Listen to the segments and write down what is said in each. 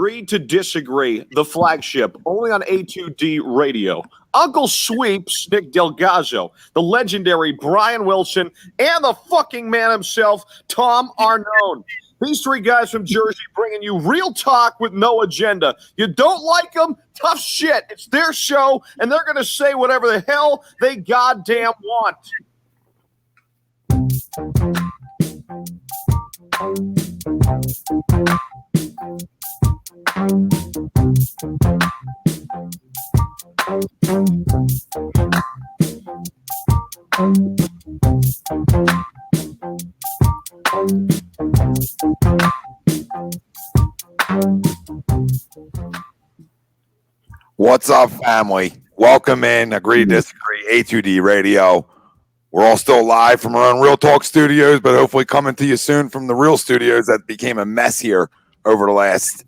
Agree to Disagree, the flagship, only on A2D Radio. Uncle Sweeps, Nick Delgazzo, the legendary Brian Wilson, and the fucking man himself, Tom Arnone. These three guys from Jersey bringing you real talk with no agenda. You don't like them? Tough shit. It's their show, and they're going to say whatever the hell they goddamn want. What's up, family? Welcome in. Agree to Disagree, A2D Radio. We're all still live from our own Real Talk studios, but hopefully coming to you soon from the real studios that became a mess here over the last,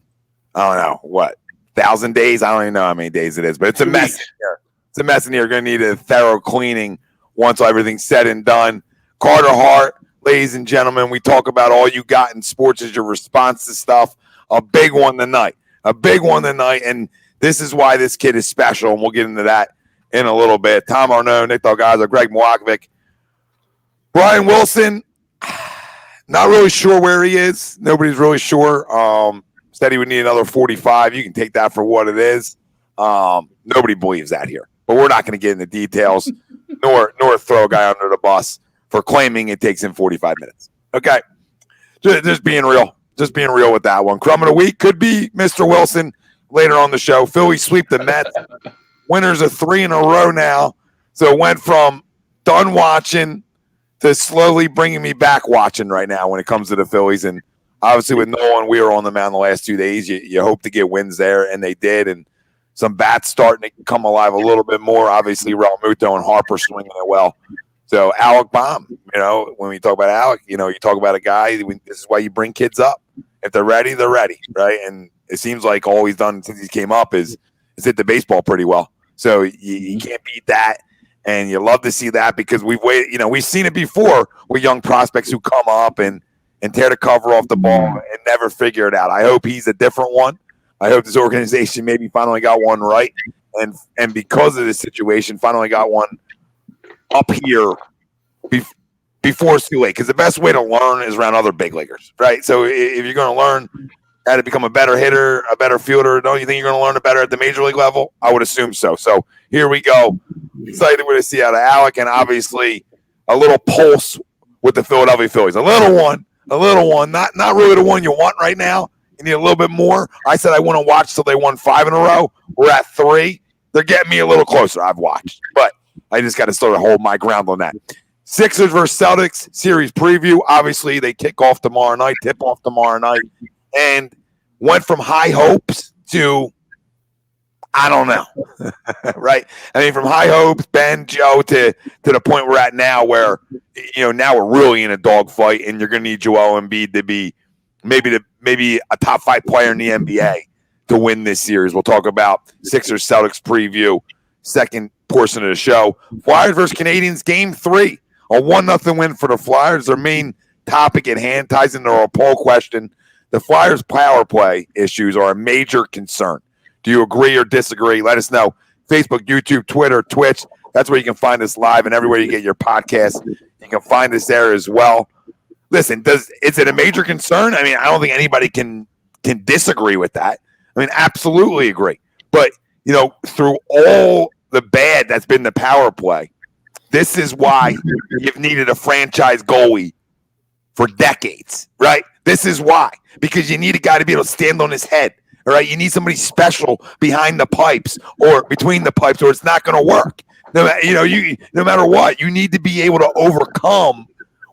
I don't know, 1,000 days? I don't even know how many days it is, but it's a mess in here. It's a mess in here. Going to need a thorough cleaning once everything's said and done. Carter Hart, ladies and gentlemen, we talk about all you got in sports as your response to stuff. A big one tonight. And this is why this kid is special, and we'll get into that in a little bit. Tom Arnone, Nick Delgazzo, Greg Mwakovic. Brian Wilson, not really sure where he is. Nobody's really sure. Said he would need another 45. You can take that for what it is. Nobody believes that here. But we're not going to get into details, nor throw a guy under the bus for claiming it takes him 45 minutes. Okay? Just being real. Just being real with that one. Crumb of the week could be Mr. Wilson later on the show. Phillies sweep the Mets. Winners of 3 in a row now. So it went from done watching to slowly bringing me back watching right now when it comes to the Phillies. And obviously with Nolan Weir on the mound the last 2 days, you hope to get wins there, and they did. And some bats starting to come alive a little bit more. Obviously, Real Muto and Harper swinging it well. So Alec Baum, when we talk about Alec, you talk about a guy, this is why you bring kids up. If they're ready, right? And it seems like all he's done since he came up is hit the baseball pretty well. So you can't beat that. And you love to see that because we've waited, we've seen it before with young prospects who come up and tear the cover off the ball and never figure it out. I hope he's a different one. I hope this organization maybe finally got one right. And because of this situation, finally got one up here before it's too late. Because the best way to learn is around other big leaguers, right? So if you're going to learn how to become a better hitter, a better fielder, don't you think you're going to learn it better at the major league level? I would assume so. So here we go. Excited to see out of Alec, and obviously a little pulse with the Philadelphia Phillies. A little one, not really the one you want right now. You need a little bit more. I said I wouldn't watch till they won 5 in a row. We're at 3. They're getting me a little closer. I've watched, but I just got to sort of hold my ground on that. Sixers versus Celtics series preview. Obviously, they kick off tomorrow night, tip off tomorrow night, and went from high hopes to I don't know, right? I mean, from high hopes, Ben, Joe, to the point we're at now where, now we're really in a dogfight, and you're going to need Joel Embiid to be maybe a top 5 player in the NBA to win this series. We'll talk about Sixers Celtics preview, second portion of the show. Flyers versus Canadiens, Game 3, a 1-0 win for the Flyers. Their main topic at hand ties into our poll question. The Flyers' power play issues are a major concern. Do you agree or disagree? Let us know. Facebook, YouTube, Twitter, Twitch. That's where you can find us live, and everywhere you get your podcast. You can find us there as well. Listen, is it a major concern? I mean, I don't think anybody can disagree with that. I mean, absolutely agree. But, through all the bad that's been the power play, this is why you've needed a franchise goalie for decades, right? This is why. Because you need a guy to be able to stand on his head. All right, you need somebody special behind the pipes or between the pipes, or it's not going to work. No matter what, you need to be able to overcome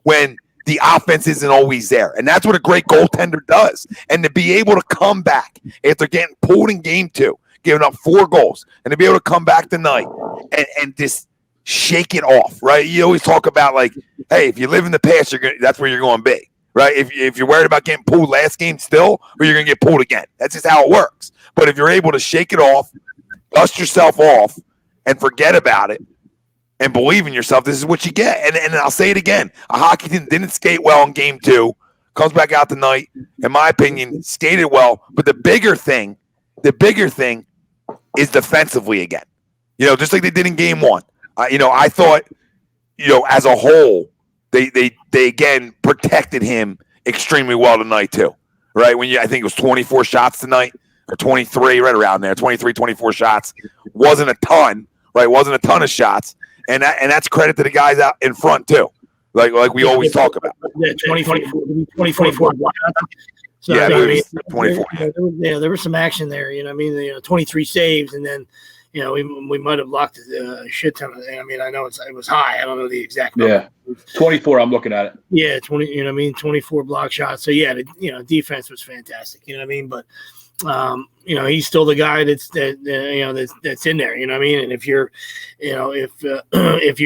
when the offense isn't always there, and that's what a great goaltender does. And to be able to come back after getting pulled in Game 2, giving up 4 goals, and to be able to come back tonight and just shake it off, right? You always talk about hey, if you live in the past, that's where you're going to be. Right? If you're worried about getting pulled last game still, or you're going to get pulled again. That's just how it works. But if you're able to shake it off, dust yourself off, and forget about it, and believe in yourself, this is what you get. And I'll say it again. A hockey team didn't skate well in Game 2 comes back out tonight, in my opinion, skated well. But the bigger thing is defensively again. Just like they did in game one. I thought, as a whole, they again protected him extremely well tonight too. Right? I think it was 24 shots tonight or 23, right around there, 23, 24 shots. Wasn't a ton, right? Wasn't a ton of shots. And that's credit to the guys out in front too. Like we always talk about. Yeah, 24 blocks. So, yeah, 24. There was some action there. 23 saves, and then we might have blocked a shit ton of. I know it was high. I don't know the exact number. Yeah, 24. I'm looking at it. Yeah, 24 block shots. So yeah, defense was fantastic. But he's still the guy that's in there. And if you're, if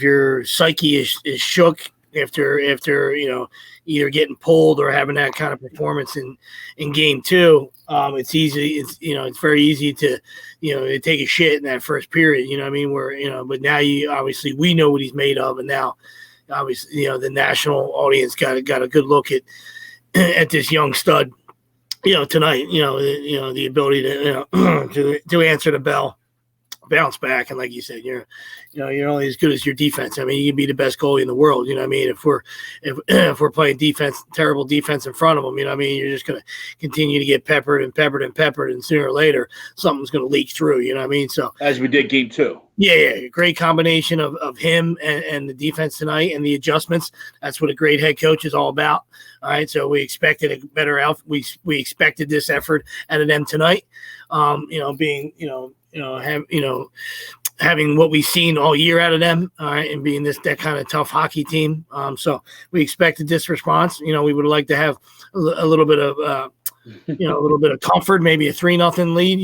your psyche is shook after either getting pulled or having that kind of performance in game two, it's easy. It's very easy to take a shit in that first period. But now obviously we know what he's made of, and now obviously the national audience got a good look at this young stud. Tonight, the ability to to answer the bell, bounce back, and like you said, you're only as good as your defense. You can be the best goalie in the world. If we're playing defense, terrible defense in front of them, you're just going to continue to get peppered, and sooner or later something's going to leak through. So as we did game two. Yeah, great combination of him and the defense tonight and the adjustments. That's what a great head coach is all about. All right, so we expected a better out. We expected this effort out of them tonight. Having what we've seen all year out of them, all right, and being that kind of tough hockey team. So we expected this response. We would like to have a little bit of a little bit of comfort, maybe a 3-0 lead.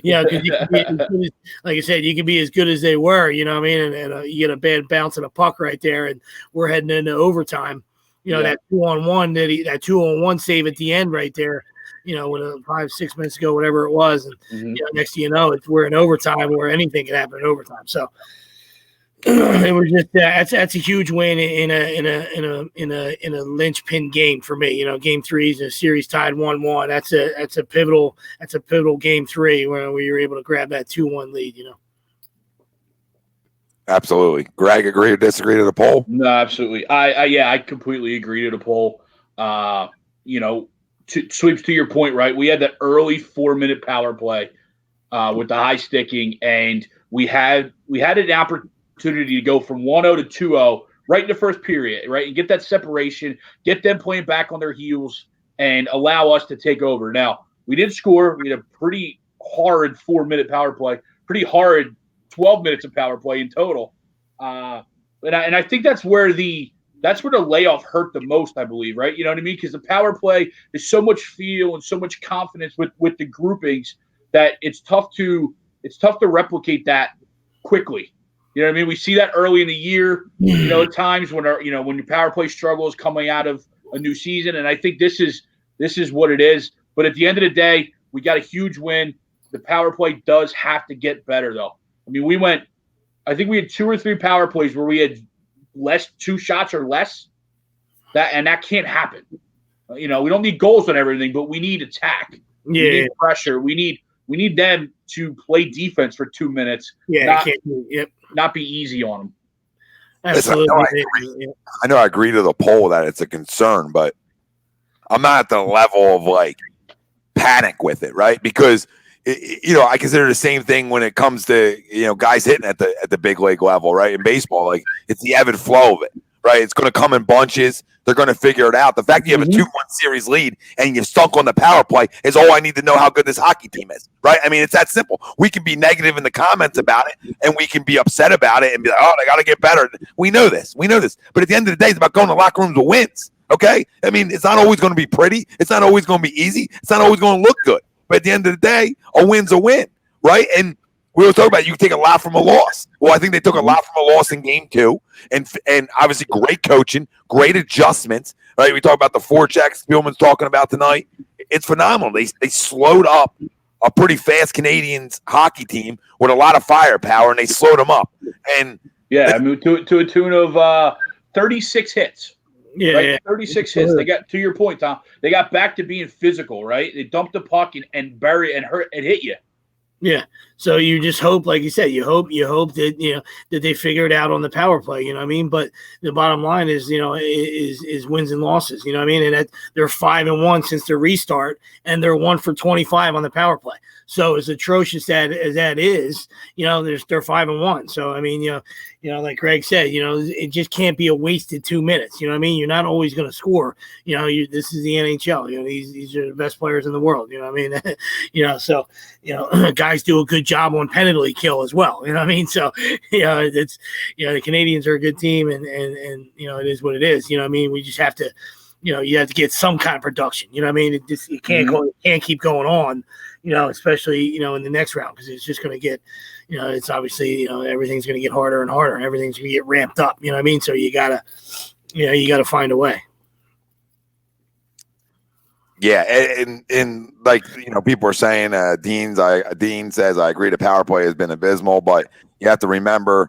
Because like I said, you can be as good as they were. And you get a bad bounce of a puck right there, and we're heading into overtime. That 2-on-1 that 2-on-1 save at the end right there. When 5-6 minutes ago, whatever it was, and next thing you know, we're in overtime where anything can happen in overtime. So it was just that's a huge win in a linchpin game for me. Game 3 is a series tied 1-1. That's a pivotal game 3 where we were able to grab that 2-1 lead. Absolutely. Greg, agree or disagree to the poll? No, absolutely. I completely agree to the poll. Sweeps, to your point, right? We had that early 4-minute power play with the high sticking, and we had an opportunity to go from 1-0 to 2-0 right in the first period, right, and get that separation, get them playing back on their heels, and allow us to take over. Now, we didn't score. We had a pretty hard 4-minute power play, pretty hard 12 minutes of power play in total. And I think that's where the layoff hurt the most, I believe, right? You know what I mean? Because the power play is so much feel and so much confidence with the groupings that it's tough to replicate that quickly. You know what I mean? We see that early in the year, at times when when your power play struggle is coming out of a new season. And I think this is what it is. But at the end of the day, we got a huge win. The power play does have to get better, though. I think we had 2 or 3 power plays where we had less 2 shots or less. That can't happen. We don't need goals on everything, but we need attack. We need pressure. We need them to play defense for 2 minutes. Yeah, not be easy on them. Absolutely. Listen, I know I agree to the poll that it's a concern, but I'm not at the level of panic with it, right? Because I consider the same thing when it comes to guys hitting at the big league level, right? In baseball, it's the ebb and flow of it, right? It's going to come in bunches. They're going to figure it out. The fact that you have a 2-1 series lead and you're stunk on the power play is all I need to know how good this hockey team is, right? It's that simple. We can be negative in the comments about it, and we can be upset about it and be like, oh, they got to get better. We know this. But at the end of the day, it's about going to locker rooms with wins, okay? It's not always going to be pretty. It's not always going to be easy. It's not always going to look good. But at the end of the day, a win's a win, right? And we were talking about you can take a lot from a loss. Well, I think they took a lot from a loss in game 2, and obviously great coaching, great adjustments, right? We talk about the forechecks Spielman's talking about tonight. It's phenomenal. They slowed up a pretty fast Canadiens hockey team with a lot of firepower, and they slowed them up. And to a tune of 36 hits. Yeah, right? yeah. 36 hits. They got, to your point, Tom, they got back to being physical, right? They dumped the puck and bury it and hurt and hit you. Yeah. So you just hope, like you said, you hope that that they figure it out on the power play. You know what I mean? But the bottom line is, is wins and losses. You know what I mean? And that they're 5-1 since their restart, and they're 1 for 25 on the power play. So as atrocious as that is, they're 5-1. So I mean, like Greg said, it just can't be a wasted 2 minutes. You know what I mean? You're not always going to score. This is the NHL. These are the best players in the world. You know what I mean? So guys do a good job on penalty kill as well. You know what I mean? So it's the Canadiens are a good team, and it is what it is. You know what I mean? We just have to. You have to get some kind of production. You know what I mean? It can't go. It can't keep going on. Especially in the next round, because it's just going to get. It's obviously everything's going to get harder and harder. Everything's going to get ramped up. You know what I mean? So you gotta find a way. Yeah, and like people are saying, Dean says I agree the power play has been abysmal, but you have to remember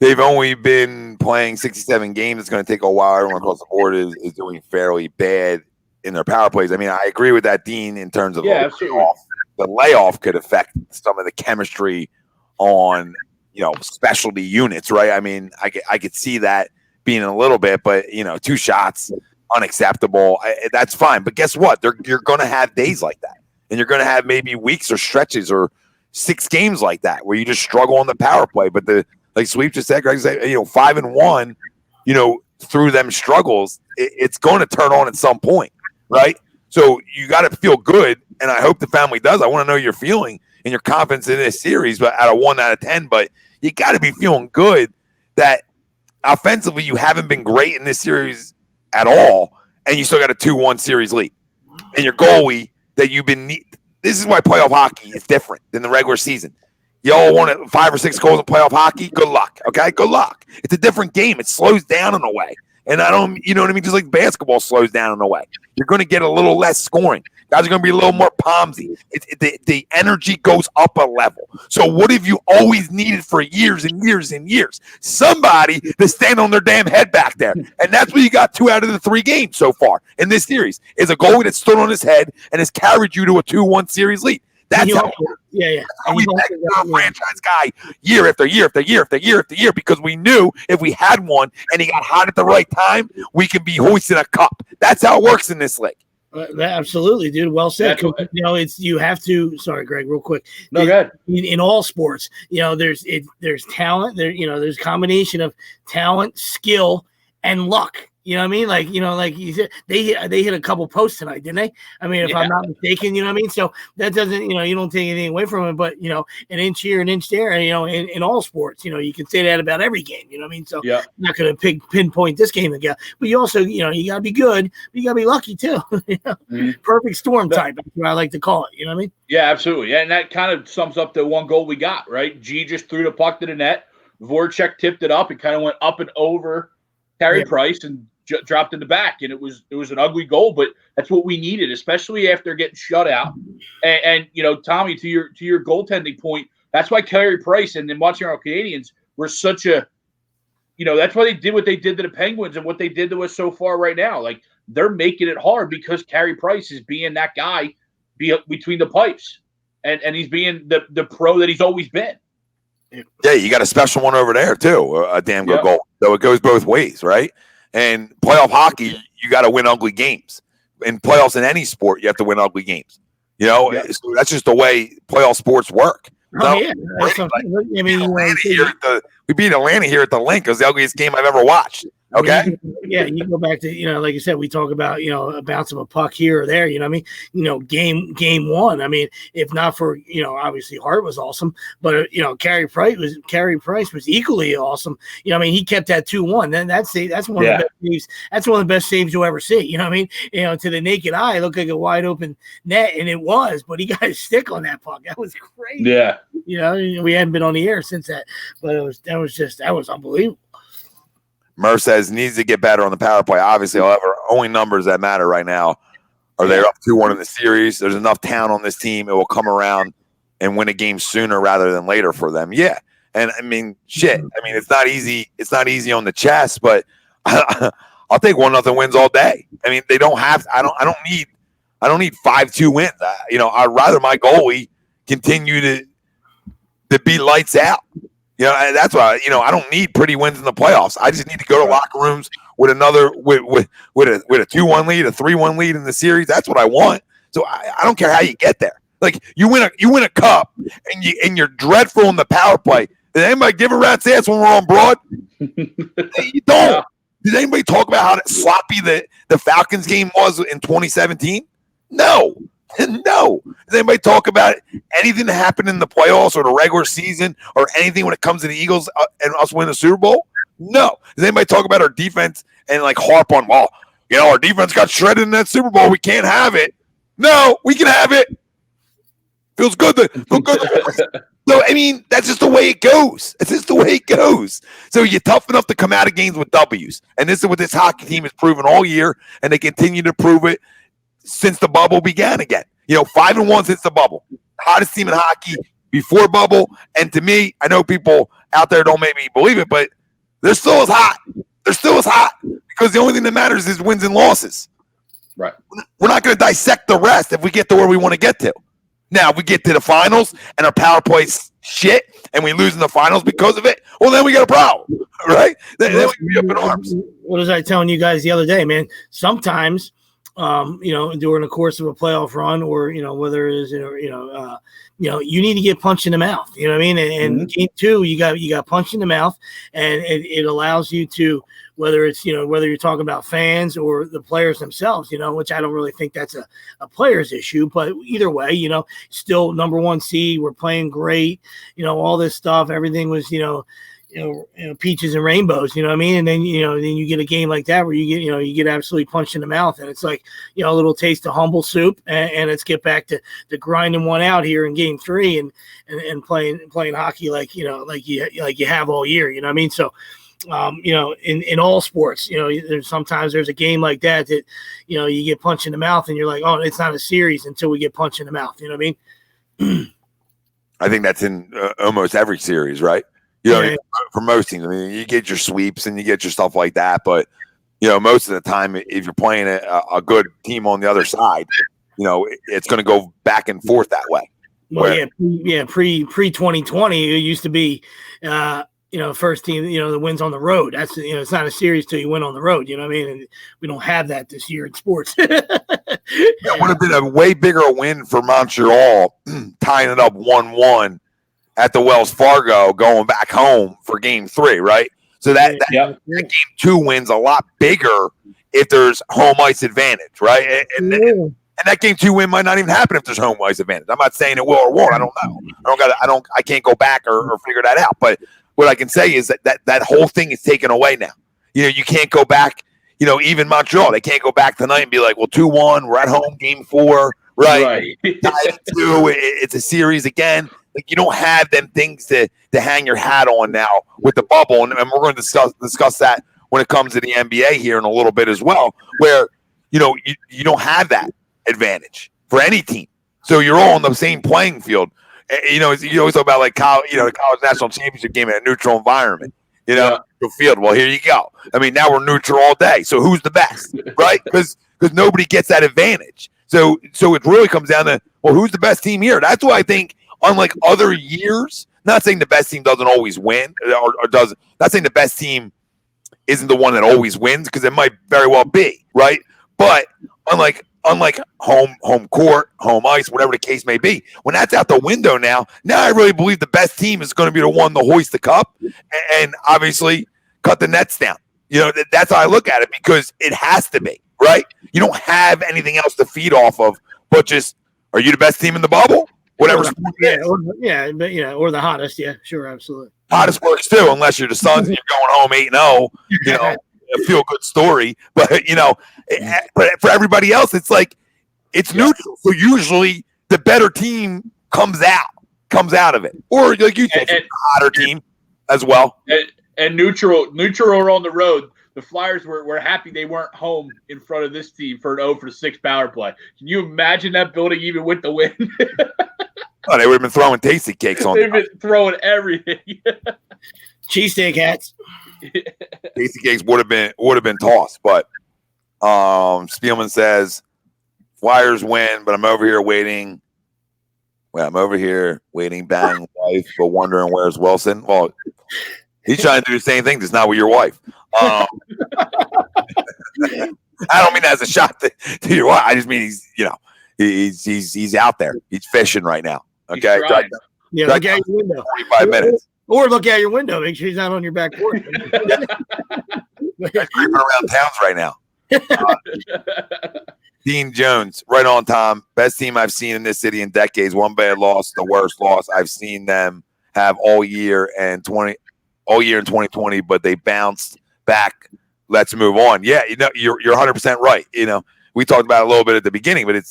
they've only been playing 67 games. It's going to take a while. Everyone across the board is doing fairly bad in their power plays. I mean, I agree with that, Dean, in terms of the layoff could affect some of the chemistry on specialty units, right? I mean, I could see that being a little bit, but 2 shots. Unacceptable. That's fine. But guess what? You're going to have days like that. And you're going to have maybe weeks or stretches or 6 games like that where you just struggle on the power play. But like Sweep just said, Greg said, 5-1, through them struggles, it's going to turn on at some point, right? So you got to feel good. And I hope the family does. I want to know your feeling and your confidence in this series, but out of 1 out of 10. But you got to be feeling good that offensively you haven't been great in this series at all, and you still got a 2-1 series lead. And your goalie that you've been this is why playoff hockey is different than the regular season. Y'all want 5 or 6 goals in playoff hockey? Good luck. Okay? Good luck. It's a different game. It slows down in a way. And I don't, you know what I mean? Just like basketball slows down in a way. You're going to get a little less scoring. Guys are going to be a little more palmsy. The energy goes up a level. So what have you always needed for years and years and years? Somebody to stand on their damn head back there. And that's what you got 2 out of the 3 games so far in this series, is a goalie that stood on his head and has carried you to a 2-1 series lead. That's how we backed our franchise guy year after year after year after year after year, because we knew if we had one and he got hot at the right time, we could be hoisting a cup. That's how it works in this league. Absolutely, dude. Well said. It's you have to. Sorry, Greg. Real quick. No, go ahead. In all sports, there's talent. There's a combination of talent, skill, and luck. You know what I mean? Like you said, they hit a couple posts tonight, didn't they? I mean, if I'm not mistaken, you know what I mean? So that doesn't, you don't take anything away from it, but an inch here, an inch there, in all sports, you can say that about every game, you know what I mean? So I'm not going to pinpoint this game again, but you also, you got to be good, but you got to be lucky too. Perfect storm type, that's what I like to call it. You know what I mean? Yeah, absolutely. And that kind of sums up the one goal we got, right? G just threw the puck to the net. Voracek tipped it up. It kind of went up and over Carey Price and dropped in the back, and it was an ugly goal, but that's what we needed, especially after getting shut out. And Tommy, to your goaltending point, that's why Carey Price and the Montreal Canadiens were such a, that's why they did what they did to the Penguins and what they did to us so far right now. Like, they're making it hard because Carey Price is being that guy between the pipes, and he's being the pro that he's always been. Yeah, you got a special one over there too, a damn good goal. So it goes both ways, right? And playoff hockey, you got to win ugly games. In playoffs in any sport, you have to win ugly games. So that's just the way playoff sports work. We beat Atlanta here at the Link. It was the ugliest game I've ever watched. Okay. Yeah, you go back to like you said, we talk about a bounce of a puck here or there. You know what I mean? Game 1. I mean, if not for obviously Hart was awesome, but Carey Price was equally awesome. I mean, he kept that 2-1. Then that's one of the best saves. That's one of the best saves you'll ever see. You know what I mean? To the naked eye, it looked like a wide open net, and it was. But he got his stick on that puck. That was crazy. Yeah. We hadn't been on the air since that, but that was unbelievable. Murr says needs to get better on the power play. Obviously, however, only numbers that matter right now are they're up 2-1 in the series. There's enough talent on this team. It will come around and win a game sooner rather than later for them. Yeah. And I mean, shit. I mean, it's not easy. It's not easy on the chest, but I I'll take 1-0 wins all day. I mean, they don't have. I don't need 5-2 wins. I'd rather my goalie continue to be lights out. And that's why I don't need pretty wins in the playoffs. I just need to go to locker rooms with another with a 2-1 lead, a 3-1 lead in the series. That's what I want. So I don't care how you get there. Like you win a cup and you're dreadful in the power play. Did anybody give a rat's ass when we're on Broad? You don't. Yeah. Did anybody talk about how sloppy the Falcons game was in 2017? No. No. Does anybody talk about anything that happened in the playoffs or the regular season or anything when it comes to the Eagles and us winning the Super Bowl? No. Does anybody talk about our defense and harp on, our defense got shredded in that Super Bowl. We can't have it. No, we can have it. Feels good. So, I mean, that's just the way it goes. It's just the way it goes. So you're tough enough to come out of games with W's. And this is what this hockey team has proven all year, and they continue to prove it since the bubble began again. 5-1 since the bubble. Hottest team in hockey before bubble. And to me, I know people out there don't make me believe it, but they're still as hot. They're still as hot because the only thing that matters is wins and losses. Right. We're not going to dissect the rest if we get to where we want to get to. Now, if we get to the finals and our power play's shit and we lose in the finals because of it, well, then we got a problem, right? Then we can be up in arms. What was I telling you guys the other day, man? Sometimes, during the course of a playoff run or, whether it is, you need to get punched in the mouth. You know what I mean? And game 2, you got punched in the mouth, and it allows you to, whether you're talking about fans or the players themselves, which I don't really think that's a player's issue, but either way, still number 1 seed, we're playing great, all this stuff, everything was, peaches and rainbows, you know what I mean? And then, then you get a game like that where you get absolutely punched in the mouth, and it's like, a little taste of humble soup, and let's get back to grinding one out here in game 3 and playing hockey like you have all year, you know what I mean? So, in all sports, there's a game like that you get punched in the mouth and you're like, oh, it's not a series until we get punched in the mouth. You know what I mean? I think that's in almost every series, right? For most teams, I mean, you get your sweeps and you get your stuff like that, but most of the time, if you're playing a good team on the other side, it's going to go back and forth that way. Well, pre 2020, it used to be. First team, the wins on the road. That's, it's not a series till you win on the road. You know what I mean? And we don't have that this year in sports. It would have been a way bigger win for Montreal, tying it up 1-1 at the Wells Fargo, going back home for game 3, right? So that game 2 wins a lot bigger if there's home ice advantage, right? And that game 2 win might not even happen if there's home ice advantage. I'm not saying it will or won't. I don't know. I can't go back or figure that out. But what I can say is that whole thing is taken away now. You can't go back. Even Montreal, they can't go back tonight and be like, well, 2-1, we're at home, game 4, right? 2, it's a series again. Like, you don't have them things to hang your hat on now with the bubble, and we're going to discuss that when it comes to the NBA here in a little bit as well, where you don't have that advantage for any team, so you're all on the same playing field. You always talk about the college national championship game in a neutral environment, neutral field. Well, here you go. I mean, now we're neutral all day. So who's the best, right? Because nobody gets that advantage. So it really comes down to, well, who's the best team here? That's why I think, unlike other years, not saying the best team doesn't always win or doesn't. Not saying the best team isn't the one that always wins, because it might very well be, right? But unlike home court, home ice, whatever the case may be, when that's out the window now I really believe the best team is going to be the one to hoist the cup and obviously cut the nets down. That's how I look at it, because it has to be, right? You don't have anything else to feed off of, but just, are you the best team in the bubble? Whatever. Or the hottest. Yeah, sure, absolutely. Hottest works too, unless you're the Suns and you're going home 8-0. A feel good story, but but for everybody else, it's like it's neutral. So usually the better team comes out of it, or like you said, a hotter team as well. And neutral are on the road. The Flyers were happy they weren't home in front of this team for an 0-for-6 power play. Can you imagine that building even with the win? Oh, they would have been throwing tasty cakes on. They've been throwing everything. Cheesesteak hats. Casey Cakes would have been tossed, but Spielman says Flyers win, but I'm over here waiting. Well, I'm over here waiting, bang, wife, but wondering where's Wilson. Well, he's trying to do the same thing, just not with your wife. I don't mean that as a shot to your wife. I just mean he's out there. He's fishing right now. Okay, look out your window. 45 minutes. Or look out your window. Make sure he's not on your back porch. He's creeping around towns right now. Dean Jones, right on, Tom. Best team I've seen in this city in decades. One bad loss, the worst loss I've seen them have all year in 2020, but they bounced back. Let's move on. Yeah, you're 100% right. We talked about it a little bit at the beginning, but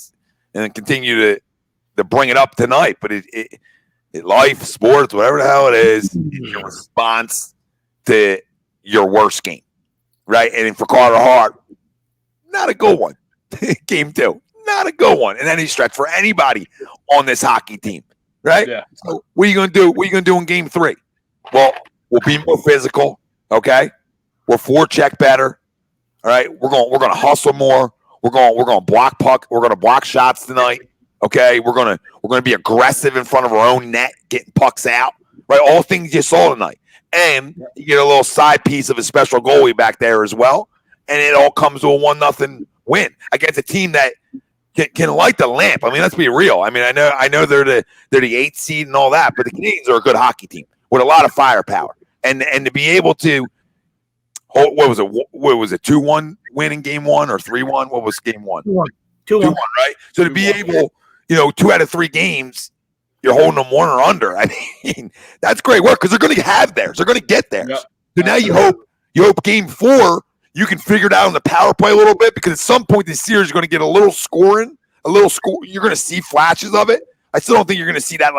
and continue to bring it up tonight. But it life, sports, whatever the hell it is, in response to your worst game, right? And for Carter Hart, not a good one. Game 2, not a good one. And any stretch for anybody on this hockey team, right? Yeah. So what are you going to do? What are you going to do in Game 3? Well, we'll be more physical, okay? We're forecheck better, all right? We're going to hustle more. We're going to block puck. We're going to block shots tonight, okay? We're going to be aggressive in front of our own net, getting pucks out, right? All things you saw tonight. And you get a little side piece of a special goalie back there as well, and it all comes to a 1-0 win against a team that can light the lamp. I mean, let's be real. I mean, I know they're the 8th seed and all that, but the Canadiens are a good hockey team with a lot of firepower, and to be able to hold, what was it 2-1 win in Game 1 or 3-1? What was Game 1? 2-1, right? So to be able, 2 out of 3 games, you're holding them 1 or under. I mean, that's great work because they're going to have theirs. They're going to get theirs. Yep. So now you hope Game 4. You can figure it out on the power play a little bit because at some point this series you're going to get a little scoring, You're going to see flashes of it. I still don't think you're going to see that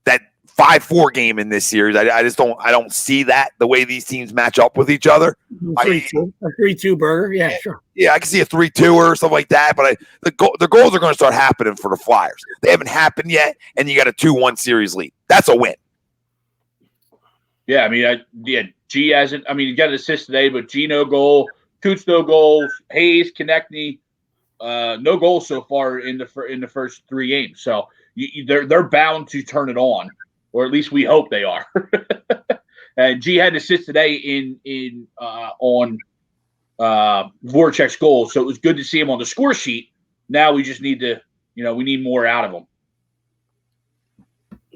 that 5-4 game in this series. I just don't. I don't see that the way these teams match up with each other. 3-2, a 3-2 burger. Yeah, sure. Yeah, I can see a 3-2 or something like that. But the goals are going to start happening for the Flyers. They haven't happened yet, and you got a 2-1 series lead. That's a win. Yeah, I mean, G hasn't. I mean, he got an assist today, but G no goal, Coots no goals, Hayes, Konechny, no goals so far in the first 3 games. So they're bound to turn it on, or at least we hope they are. And G had an assist today on Voracek's goal, so it was good to see him on the score sheet. Now we just need to, we need more out of him.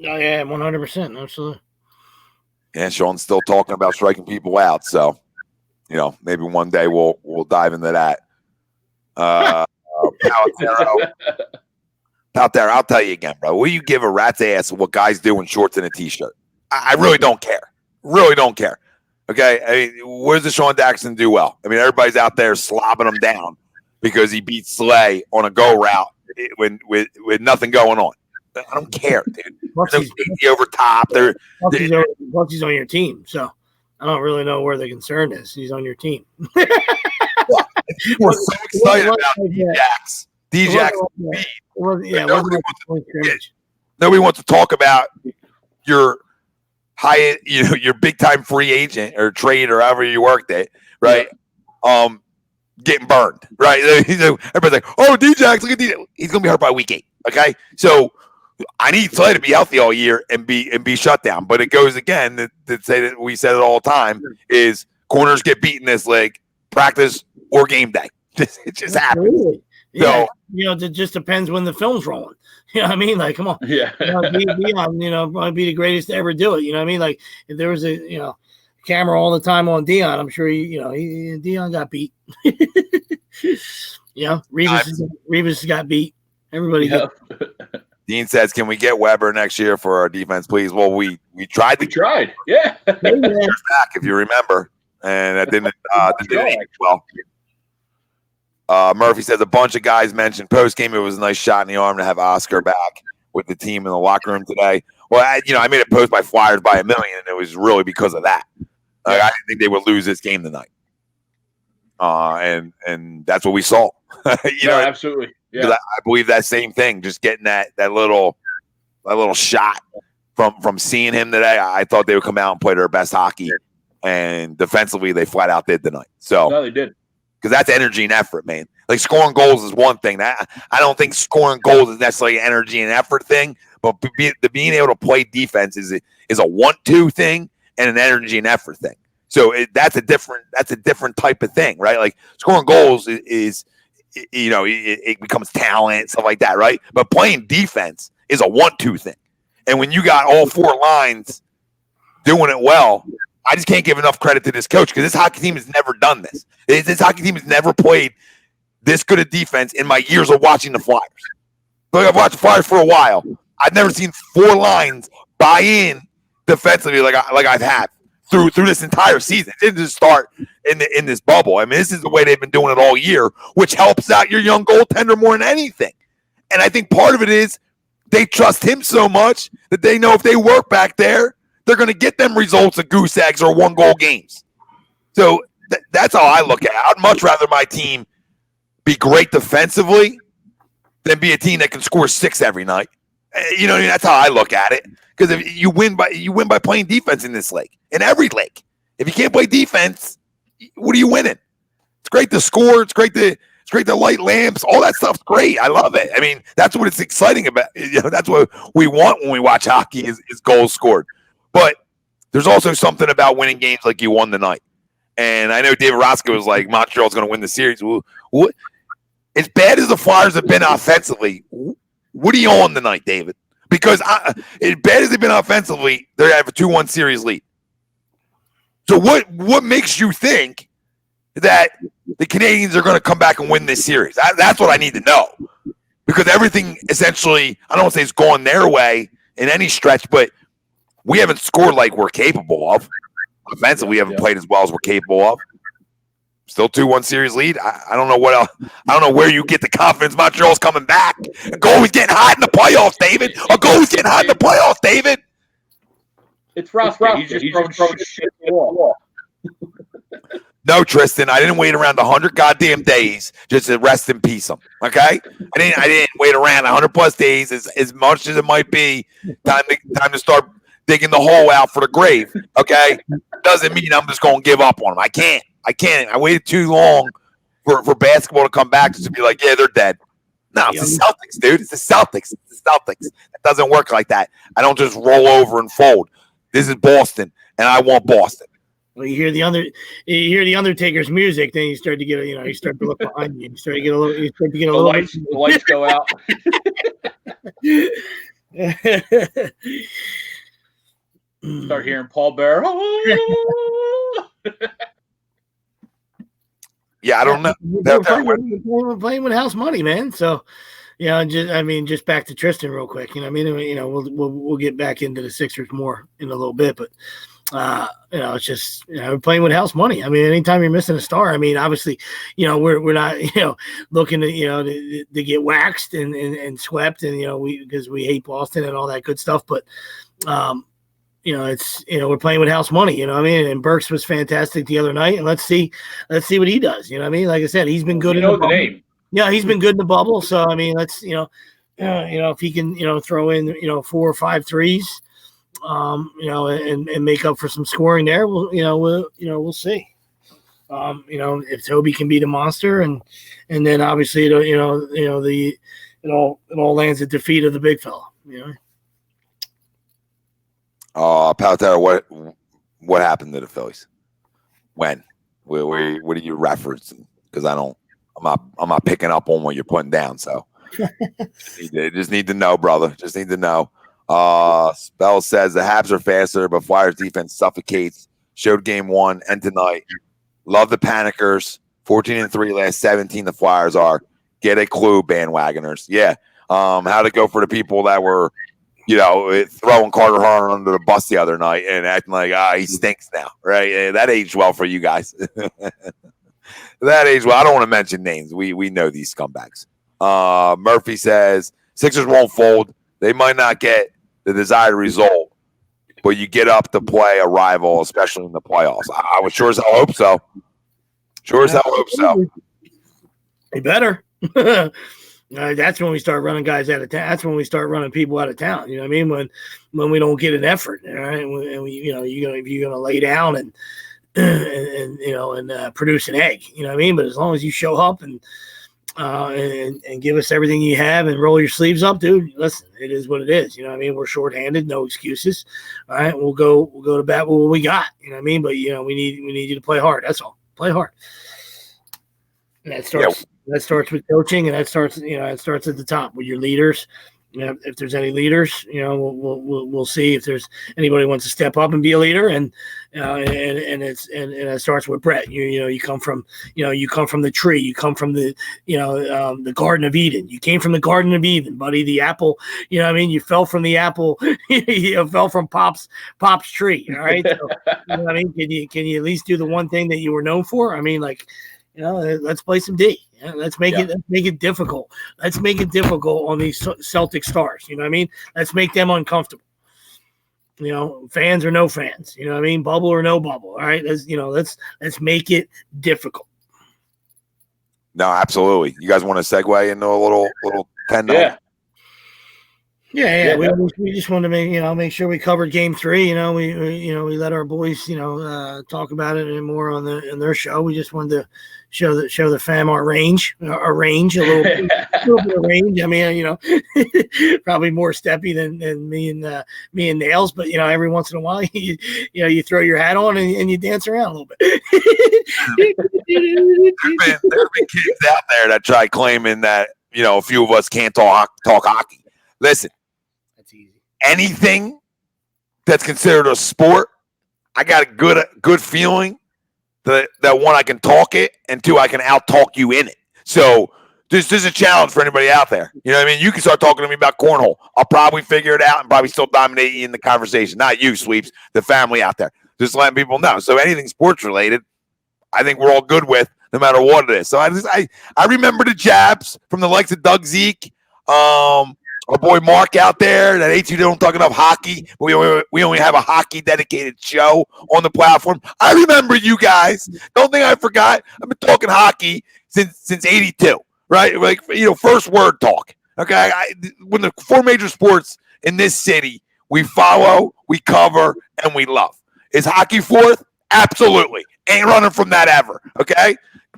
Oh yeah, 100%, absolutely. And Sean's still talking about striking people out, so maybe one day we'll dive into that. Out there, I'll tell you again, bro. Will you give a rat's ass what guys do in shorts and a t-shirt? I really don't care. Really don't care. Okay, I mean, what does Sean Daxton do well? I mean, everybody's out there slobbing him down because he beat Slay on a go route with nothing going on. I don't care, dude. There's no over top. Plus he's on your team, so I don't really know where the concern is. He's on your team. We're so excited about D-Jax. D-Jax. Nobody wants to talk about your your big time free agent or trade or however you worked it, right? Yeah. Getting burned, right? Everybody's like, "Oh, D-Jax, look at D-Jax. He's gonna be hurt by week 8." Okay, so I need Slay to be healthy all year and be shut down. But it goes again to say that we said it all the time is corners get beaten this league, practice or game day. It just happens. Yeah. So it just depends when the film's rolling. You know what I mean? Like, come on. Yeah. Dion, probably be the greatest to ever do it. You know what I mean? Like, if there was a camera all the time on Dion, I'm sure Dion got beat. Revis got beat. Everybody got. Dean says, "Can we get Weber next year for our defense, please?" Well, we tried. Yeah. Back, if you remember, and that didn't age well. Murphy says a bunch of guys mentioned post game. It was a nice shot in the arm to have Oscar back with the team in the locker room today. Well, I made a post by Flyers by $1 million, and it was really because of that. I didn't think they would lose this game tonight, and that's what we saw. Absolutely. Yeah, I believe that same thing. Just getting that little shot from seeing him today. I thought they would come out and play their best hockey and defensively they flat out did tonight. So No, they did. Because that's energy and effort, man. Like scoring goals is one thing. I don't think scoring goals is necessarily an energy and effort thing, but being able to play defense is a want-to thing and an energy and effort thing. So that's a different type of thing, right? Like scoring goals is it becomes talent, stuff like that, right? But playing defense is a want-to thing. And when you got all four lines doing it well, I just can't give enough credit to this coach because this hockey team has never done this. This hockey team has never played this good a defense in my years of watching the Flyers. But I've watched the Flyers for a while. I've never seen four lines buy in defensively like I've had through this entire season. It didn't just start in this bubble. I mean, this is the way they've been doing it all year, which helps out your young goaltender more than anything. And I think part of it is they trust him so much that they know if they work back there, they're going to get them results of goose eggs or 1-goal games. So that's how I look at it. I'd much rather my team be great defensively than be a team that can score 6 every night. You know, that's how I look at it. Because if you win by playing defense in this league, in every league. If you can't play defense, what are you winning? It's great to score. It's great to light lamps. All that stuff's great. I love it. I mean, that's what it's exciting about. You know, that's what we want when we watch hockey is goals scored. But there's also something about winning games like you won tonight. And I know David Roscoe was like, Montreal's going to win the series. What? As bad as the Flyers have been offensively, what are you on tonight, David? Because as bad as they've been offensively, they have a 2-1 series lead. So what makes you think that the Canadiens are going to come back and win this series? That's what I need to know. Because everything essentially, I don't want to say it's gone their way in any stretch, but we haven't scored like we're capable of. Offensively, we haven't played as well as we're capable of. Still 2-1 series lead. I don't know what else. I don't know where you get the confidence Montreal's coming back. A goal is getting hot in the playoffs, David. A goal is getting hot in the playoffs, David. It's Roscoe. He's just throwing shit at the wall. No, Tristan, I didn't wait around 100 goddamn days just to rest in peace him. Okay, I didn't wait around 100+ days as much as it might be. Time to start digging the hole out for the grave. Okay, doesn't mean I'm just going to give up on him. I can't. I waited too long for basketball to come back just to be like, yeah, they're dead. No, it's the Celtics, dude. It's the Celtics. It doesn't work like that. I don't just roll over and fold. This is Boston, and I want Boston. Well, you hear the Undertaker's music, then you start to get, you start to look behind you. You start to get a little. The lights go out. Start hearing Paul Bear. Yeah, I don't know. We're playing with house money, man. So, just back to Tristan real quick. We'll get back into the Sixers more in a little bit, but it's just we're playing with house money. I mean, anytime you're missing a star, I mean, obviously, we're not looking to to get waxed and swept, and because we hate Boston and all that good stuff, but we're playing with house money, you know what I mean? And Burks was fantastic the other night, and let's see what he does. You know what I mean? Like I said, he's been good in the bubble. Name. Yeah, he's been good in the bubble. So I mean, let's if he can throw in 4 or 5 threes, and make up for some scoring there, we'll see. If Toby can be the monster, and then obviously it all lands at the feet of the big fella. Palatero, what happened to the Phillies? When? What are you referencing? Because I'm not picking up on what you're putting down. So just need to know, brother. Just need to know. Spell says the Habs are faster, but Flyers defense suffocates. Showed game 1 and tonight. Love the Panickers. 14-3 last 17. The Flyers are. Get a clue, bandwagoners. Yeah. How to go for the people that were throwing Carter Hart under the bus the other night and acting like, he stinks now, right? Yeah, that aged well for you guys. That aged well. I don't want to mention names. We know these scumbags. Murphy says, Sixers won't fold. They might not get the desired result, but you get up to play a rival, especially in the playoffs. I would sure as hell hope so. They better. That's when we start running guys out of town. That's when we start running people out of town. You know what I mean? When we don't get an effort, all right? And if you're gonna lay down produce an egg. You know what I mean? But as long as you show up and give us everything you have and roll your sleeves up, dude. Listen, it is what it is. You know what I mean? We're shorthanded, no excuses. All right, we'll go to bat with what we got. You know what I mean? But we need you to play hard. That's all. Play hard. And that starts with coaching, and that starts at the top with your leaders. If there's any leaders, we'll see if there's anybody who wants to step up and be a leader, and it starts with Brett. You come from the tree, you come from the Garden of Eden. You came from the Garden of Eden, buddy. The apple, you know what I mean? You fell from the apple, you fell from Pop's tree. All right, so, you know what I mean? Can you at least do the one thing that you were known for? I mean, let's play some D. Let's make it difficult. Let's make it difficult on these Celtic stars. You know what I mean? Let's make them uncomfortable. Fans or no fans. You know what I mean? Bubble or no bubble. All right. Let's make it difficult. No, absolutely. You guys want to segue into a little 10? Yeah. We just wanted to make sure we covered Game 3. We let our boys talk about it and more on their show. We just wanted to show the fam our range, a little bit of range. I mean, probably more steppy than me and Nails, but every once in a while you throw your hat on and you dance around a little bit. There's been kids out there that try claiming that a few of us can't talk hockey. Listen. Anything that's considered a sport, I got a good feeling that one, I can talk it, and two, I can out-talk you in it. So this is a challenge for anybody out there. You know what I mean? You can start talking to me about cornhole. I'll probably figure it out and probably still dominate you in the conversation. Not you, Sweeps, the family out there. Just letting people know. So anything sports-related, I think we're all good with, no matter what it is. So I remember the jabs from the likes of Doug Zeke, our boy Mark out there, that A2 don't talk enough hockey. We only have a hockey dedicated show on the platform. I remember you guys. Don't think I forgot. I've been talking hockey since '82, right? Like, first word talk. Okay, when the 4 major sports in this city, we follow, we cover, and we love. Is hockey fourth? Absolutely. Ain't running from that ever. Okay,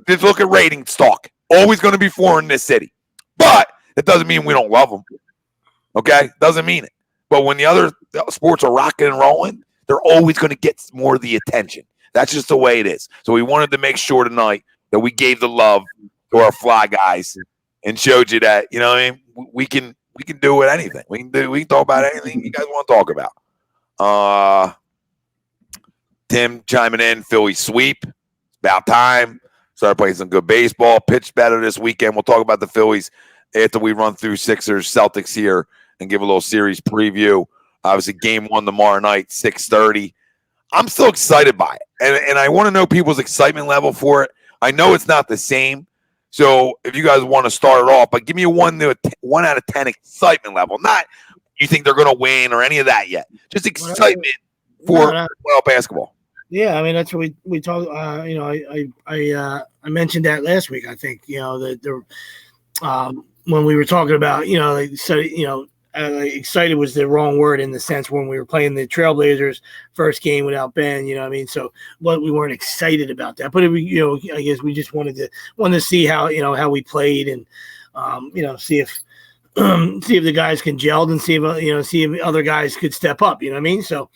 just look at ratings talk. Always going to be 4 in this city, but it doesn't mean we don't love them. Okay, doesn't mean it. But when the other sports are rocking and rolling, they're always going to get more of the attention. That's just the way it is. So we wanted to make sure tonight that we gave the love to our fly guys and showed you that, you know what I mean? We can do with anything. We can talk about anything you guys want to talk about. Tim chiming in, Philly sweep. It's about time. Started playing some good baseball. Pitched better this weekend. We'll talk about the Phillies after we run through Sixers, Celtics here and give a little series preview. Obviously, game 1 tomorrow night, 6:30. I'm still excited by it, and I want to know people's excitement level for it. I know it's not the same, so if you guys want to start it off, but give me a 1 out of 10 excitement level. Not you think they're going to win or any of that yet. Just excitement for basketball. Yeah, I mean that's what we talked. I mentioned that last week. I think that when we were talking about excited was the wrong word in the sense when we were playing the Trailblazers first game without Ben. You know what I mean? So we weren't excited about that, but I guess we just wanted to see how how we played and see if the guys can gel and see if other guys could step up. You know what I mean? So.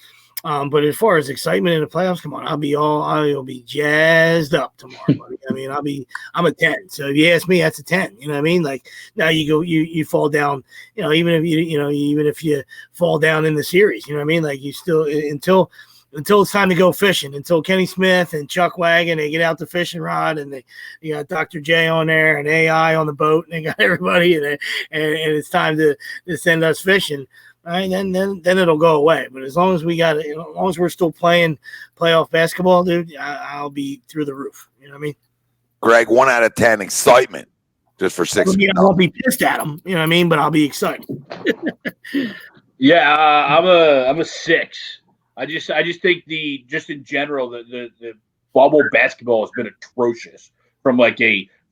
But as far as excitement in the playoffs, come on, I'll be jazzed up tomorrow, buddy. I mean, I'm a 10. So if you ask me, that's a 10. You know what I mean? Like now you fall down, even if you fall down in the series, you know what I mean? Like you still until it's time to go fishing, until Kenny Smith and Chuck Wagon, they get out the fishing rod and you got Dr. J on there and AI on the boat and they got everybody and it's time to send us fishing. All right, then it'll go away. But as long as we got it, as long as we're still playing playoff basketball, dude, I'll be through the roof. You know what I mean? Greg, 1 out of 10 excitement just for 6. I won't be pissed at them. You know what I mean? But I'll be excited. Yeah, I'm a 6. I just think in general the bubble basketball has been atrocious from a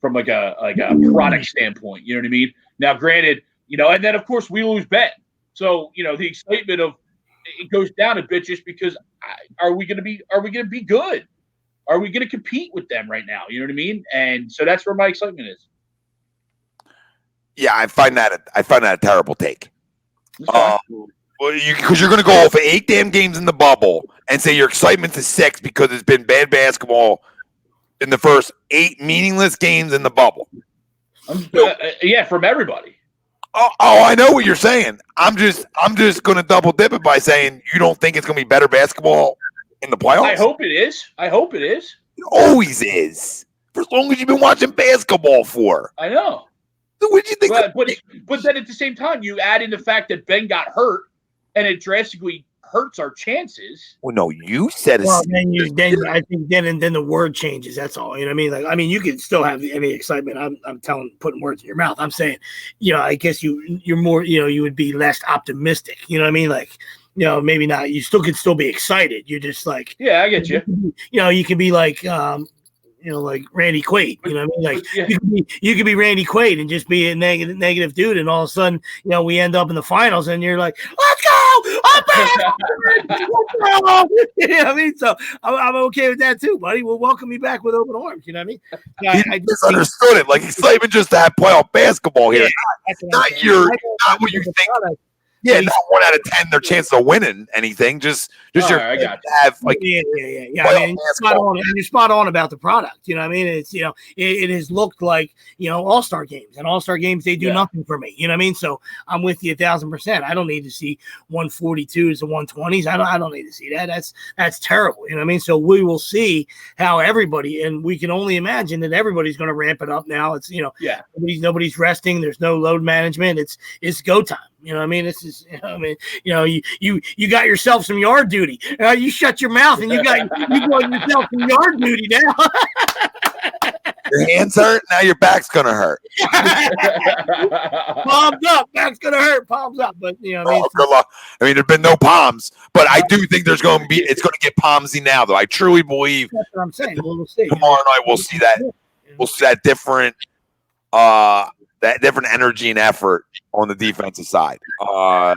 product standpoint. You know what I mean? Now, granted, and then of course we lose Ben. So, the excitement of it goes down a bit just because are we going to be good? are we going to compete with them right now? You know what I mean? And so that's where my excitement is. Yeah, I find that a terrible take. Okay. Because you're going to go over 8 damn games in the bubble and say your excitement's a 6 because it's been bad basketball in the first 8 meaningless games in the bubble. Yeah, from everybody. Oh, I know what you're saying. I'm just going to double dip it by saying you don't think it's going to be better basketball in the playoffs. I hope it is. It always is. For as long as you've been watching basketball for. I know. So what do you think? But then at the same time, you add in the fact that Ben got hurt, and it drastically hurts our chances. Well, no, you said it. Well, I think then the word changes. That's all. You know what I mean? You can still have any excitement. I'm putting words in your mouth. I'm saying, I guess you're more, you would be less optimistic. You know what I mean? Like, maybe not. You still could still be excited. You're just like, yeah, I get you. You can be like, like Randy Quaid, you know what I mean? Like yeah. you could be Randy Quaid and just be a negative dude, and all of a sudden, we end up in the finals, and you're like, "Let's go! I'm back!" You know what I mean? So I'm okay with that too, buddy. We'll welcome you back with open arms. You know what I mean? I misunderstood it. Like excitement just to have playoff basketball here, not what you think. Yeah, not 1 out of 10 their chance of winning anything. Just your I got you. have like yeah. I mean, you're spot on about the product. You know what I mean? It's it has looked like all-star games, and all-star games they do nothing for me. You know what I mean? So I'm with you 1,000%. I don't need to see 142s and 120s. I don't need to see that. That's terrible. You know what I mean? So we will see how everybody, and we can only imagine that everybody's going to ramp it up now. It's nobody's resting. There's no load management. It's go time. You know what I mean? This is, you got yourself some yard duty. You shut your mouth and you got yourself some yard duty now. Your hands hurt, now your back's gonna hurt. Palms up, back's gonna hurt. Palms up, but good luck. I mean, there've been no palms, but I do think it's gonna get palmsy now, though. I truly believe. That's what I'm saying. We'll see. Tomorrow night we'll see that. We'll see that different. That different energy and effort on the defensive side.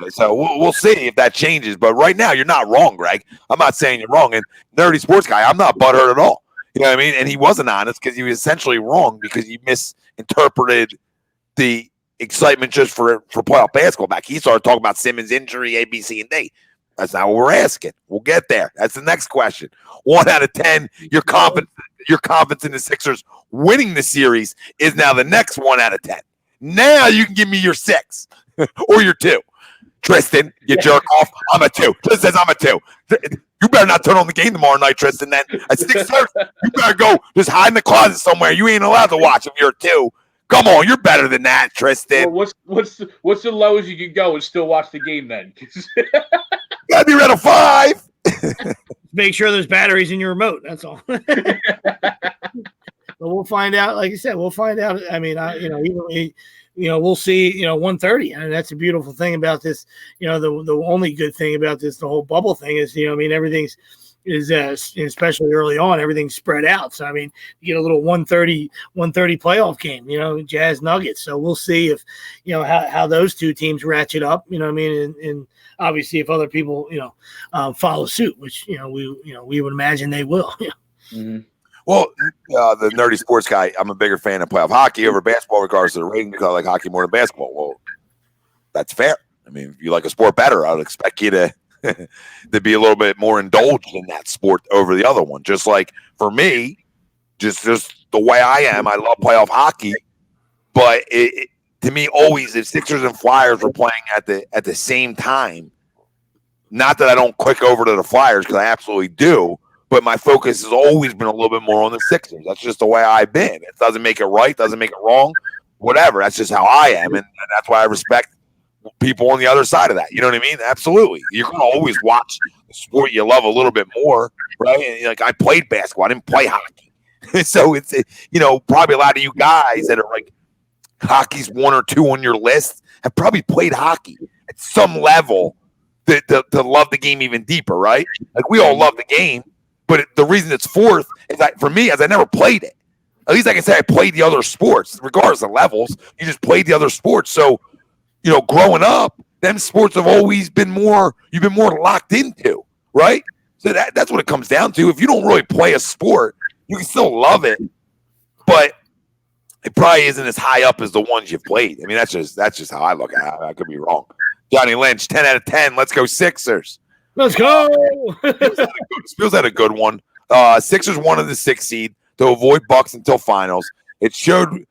So we'll see if that changes. But right now, you're not wrong, Greg. I'm not saying you're wrong. And Nerdy Sports Guy, I'm not butthurt at all. You know what I mean? And he wasn't honest because he was essentially wrong because he misinterpreted the excitement just for playoff basketball back. He started talking about Simmons' injury, A, B, C, and D. That's not what we're asking. We'll get there. That's the next question. 1 out of 10, your confidence in the Sixers winning the series is now the next 1 out of 10. Now you can give me your 6 or your 2. Tristan, you jerk off. I'm a 2. Tristan says I'm a 2. You better not turn on the game tomorrow night, Tristan. Then at 6:30, you better go just hide in the closet somewhere. You ain't allowed to watch if you're a 2. Come on, you're better than that, Tristan. Well, what's the lowest you can go and still watch the game then? Gotta be rid of 5. Make sure there's batteries in your remote. That's all. But we'll find out. Like I said, we'll find out. I mean, we'll see. 1:30, and that's a beautiful thing about this. The only good thing about this, the whole bubble thing is, everything's especially early on, everything's spread out. So I mean, you get a little 1:30 playoff game. Jazz Nuggets. So we'll see if how those two teams ratchet up. You know what I mean? And obviously, if other people follow suit, which we would imagine they will. Mm-hmm. Well, the Nerdy Sports Guy, I'm a bigger fan of playoff hockey over basketball, regardless of the rating, because I like hockey more than basketball. Well, that's fair. I mean, if you like a sport better, I would expect you to be a little bit more indulged in that sport over the other one. Just like for me, just the way I am, I love playoff hockey, but to me, always if Sixers and Flyers were playing at the same time, not that I don't click over to the Flyers because I absolutely do. But my focus has always been a little bit more on the Sixers. That's just the way I've been. It doesn't make it right, doesn't make it wrong, whatever. That's just how I am, and that's why I respect people on the other side of that. You know what I mean? Absolutely. You're going to always watch the sport you love a little bit more, right? And, like I played basketball. I didn't play hockey. So it's, probably a lot of you guys that are like hockey's 1 or 2 on your list have probably played hockey at some level to love the game even deeper, right? Like we all love the game. But the reason it's 4th is for me, I never played it. At least I can say I played the other sports, regardless of levels. You just played the other sports. So, growing up, them sports have always been you've been more locked into, right? So that's what it comes down to. If you don't really play a sport, You can still love it, but it probably isn't as high up as the ones you've played. I mean, that's just how I look at it. I could be wrong. Johnny Lynch, 10 out of 10. Let's go Sixers. Let's go. Feels had a good one. Sixers wanted the 6th seed to avoid Bucks until finals. It showed,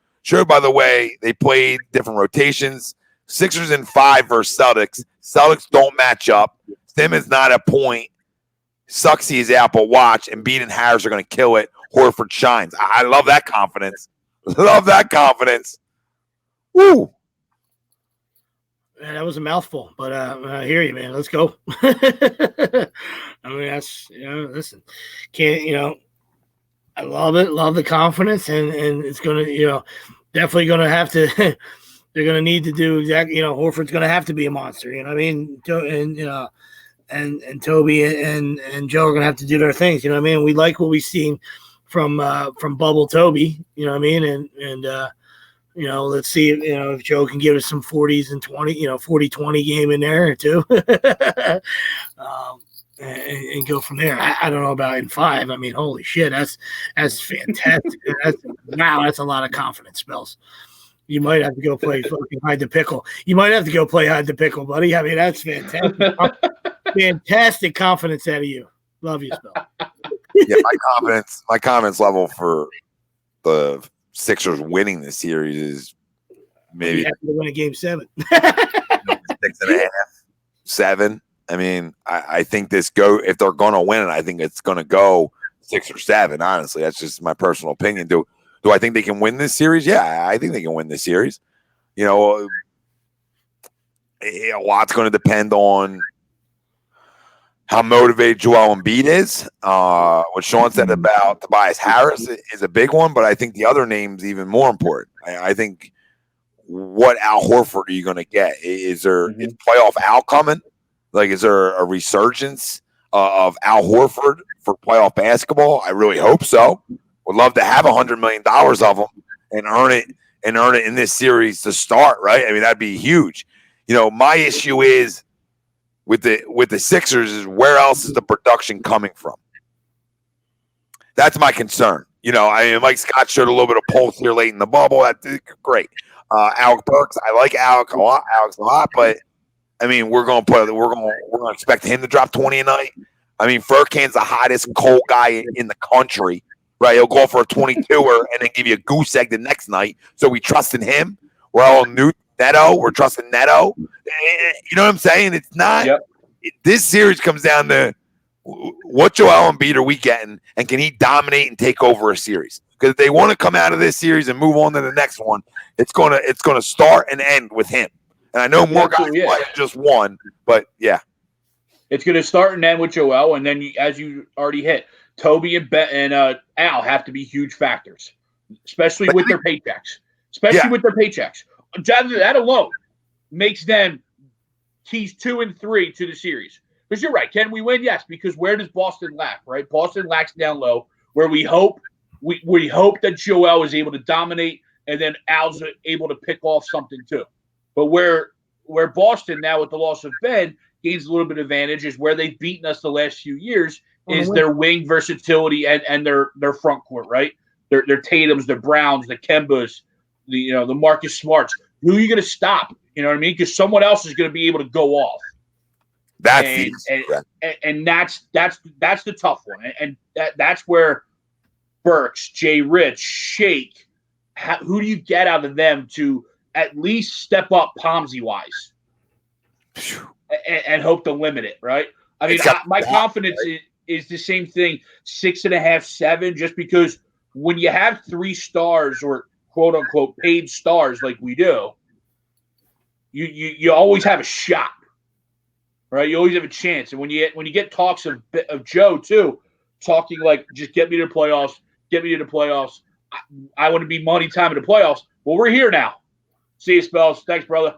by the way, they played different rotations. Sixers in 5 versus Celtics. Celtics don't match up. Simmons not a point. Suxy is out, but watch. Embiid and Harris are going to kill it. Horford shines. I love that confidence. Love that confidence. Woo. Man, that was a mouthful, but I hear you, man. Let's go. I mean, that's, listen, can't, I love it. Love the confidence, and it's going to, definitely going to have to, they're going to need to do exactly, Horford's going to have to be a monster, you know what I mean? And, and Toby and Joe are going to have to do their things, you know what I mean? We like what we've seen from Bubble Toby, you know what I mean? And let's see if Joe can give us some 40s and 20, 40-20 game in there too. And go from there. I don't know about in 5. I mean, holy shit, that's fantastic. That's a lot of confidence spells. You might have to go play fucking hide the pickle. You might have to go play hide the pickle, buddy. I mean, that's fantastic. Fantastic confidence out of you. Love you, Spell. Yeah, my confidence level for the Sixers winning this series is maybe you have to win a game 7. 6.5, 7. I mean, I think if they're going to win it, I think it's going to go 6 or 7. Honestly, that's just my personal opinion. Do I think they can win this series? Yeah, I think they can win this series. A lot's going to depend on how motivated Joel Embiid is. What Sean said about Tobias Harris is a big one, but I think the other name's even more important. I think what Al Horford are you going to get? Is playoff Al coming? Like, is there a resurgence of Al Horford for playoff basketball? I really hope so. Would love to have $100 million of them and earn it in this series to start, right? I mean, that'd be huge. My issue is with the Sixers is where else is the production coming from? That's my concern. Mike Scott showed a little bit of pulse here late in the bubble. That's great. Alec Burks, I like Alex a lot, but I mean, we're going to expect him to drop 20 a night. I mean, Furkan's the hottest cold guy in the country, right? He'll go for a 22er and then give you a goose egg the next night. So we trust in him. We're all Neto. We're trusting Neto. You know what I'm saying? It's not. Yep. This series comes down to what Joel Embiid are we getting, and can he dominate and take over a series? Because if they want to come out of this series and move on to the next one, it's gonna start and end with him. And I know more guys play just one, but yeah. It's going to start and end with Joel, and then as you already hit, Toby and Al have to be huge factors, especially with their paychecks. That alone makes them keys 2 and 3 to the series. Because you're right, can we win? Yes, because where does Boston lack, right? Boston lacks down low, where we hope that Joel is able to dominate, and then Al's able to pick off something too. But where Boston now with the loss of Ben gains a little bit of advantage is where they've beaten us the last few years is their wing versatility and their front court, right? Their Tatums, their Browns, the Kembas, the Marcus Smarts. Who are you going to stop? You know what I mean? Because someone else is going to be able to go off. That's the tough one, and that's where Burks, Jay Rich, Shake. Who do you get out of them to at least step up Pomsy-wise and hope to limit it, right? I mean, my confidence is the same thing, 6.5, 7, just because when you have 3 stars or quote-unquote paid stars like we do, you always have a shot, right? You always have a chance. And when you get talks of Joe, too, talking like, just get me to the playoffs, I want to be money time in the playoffs. Well, we're here now. See you, Spells. Thanks, brother.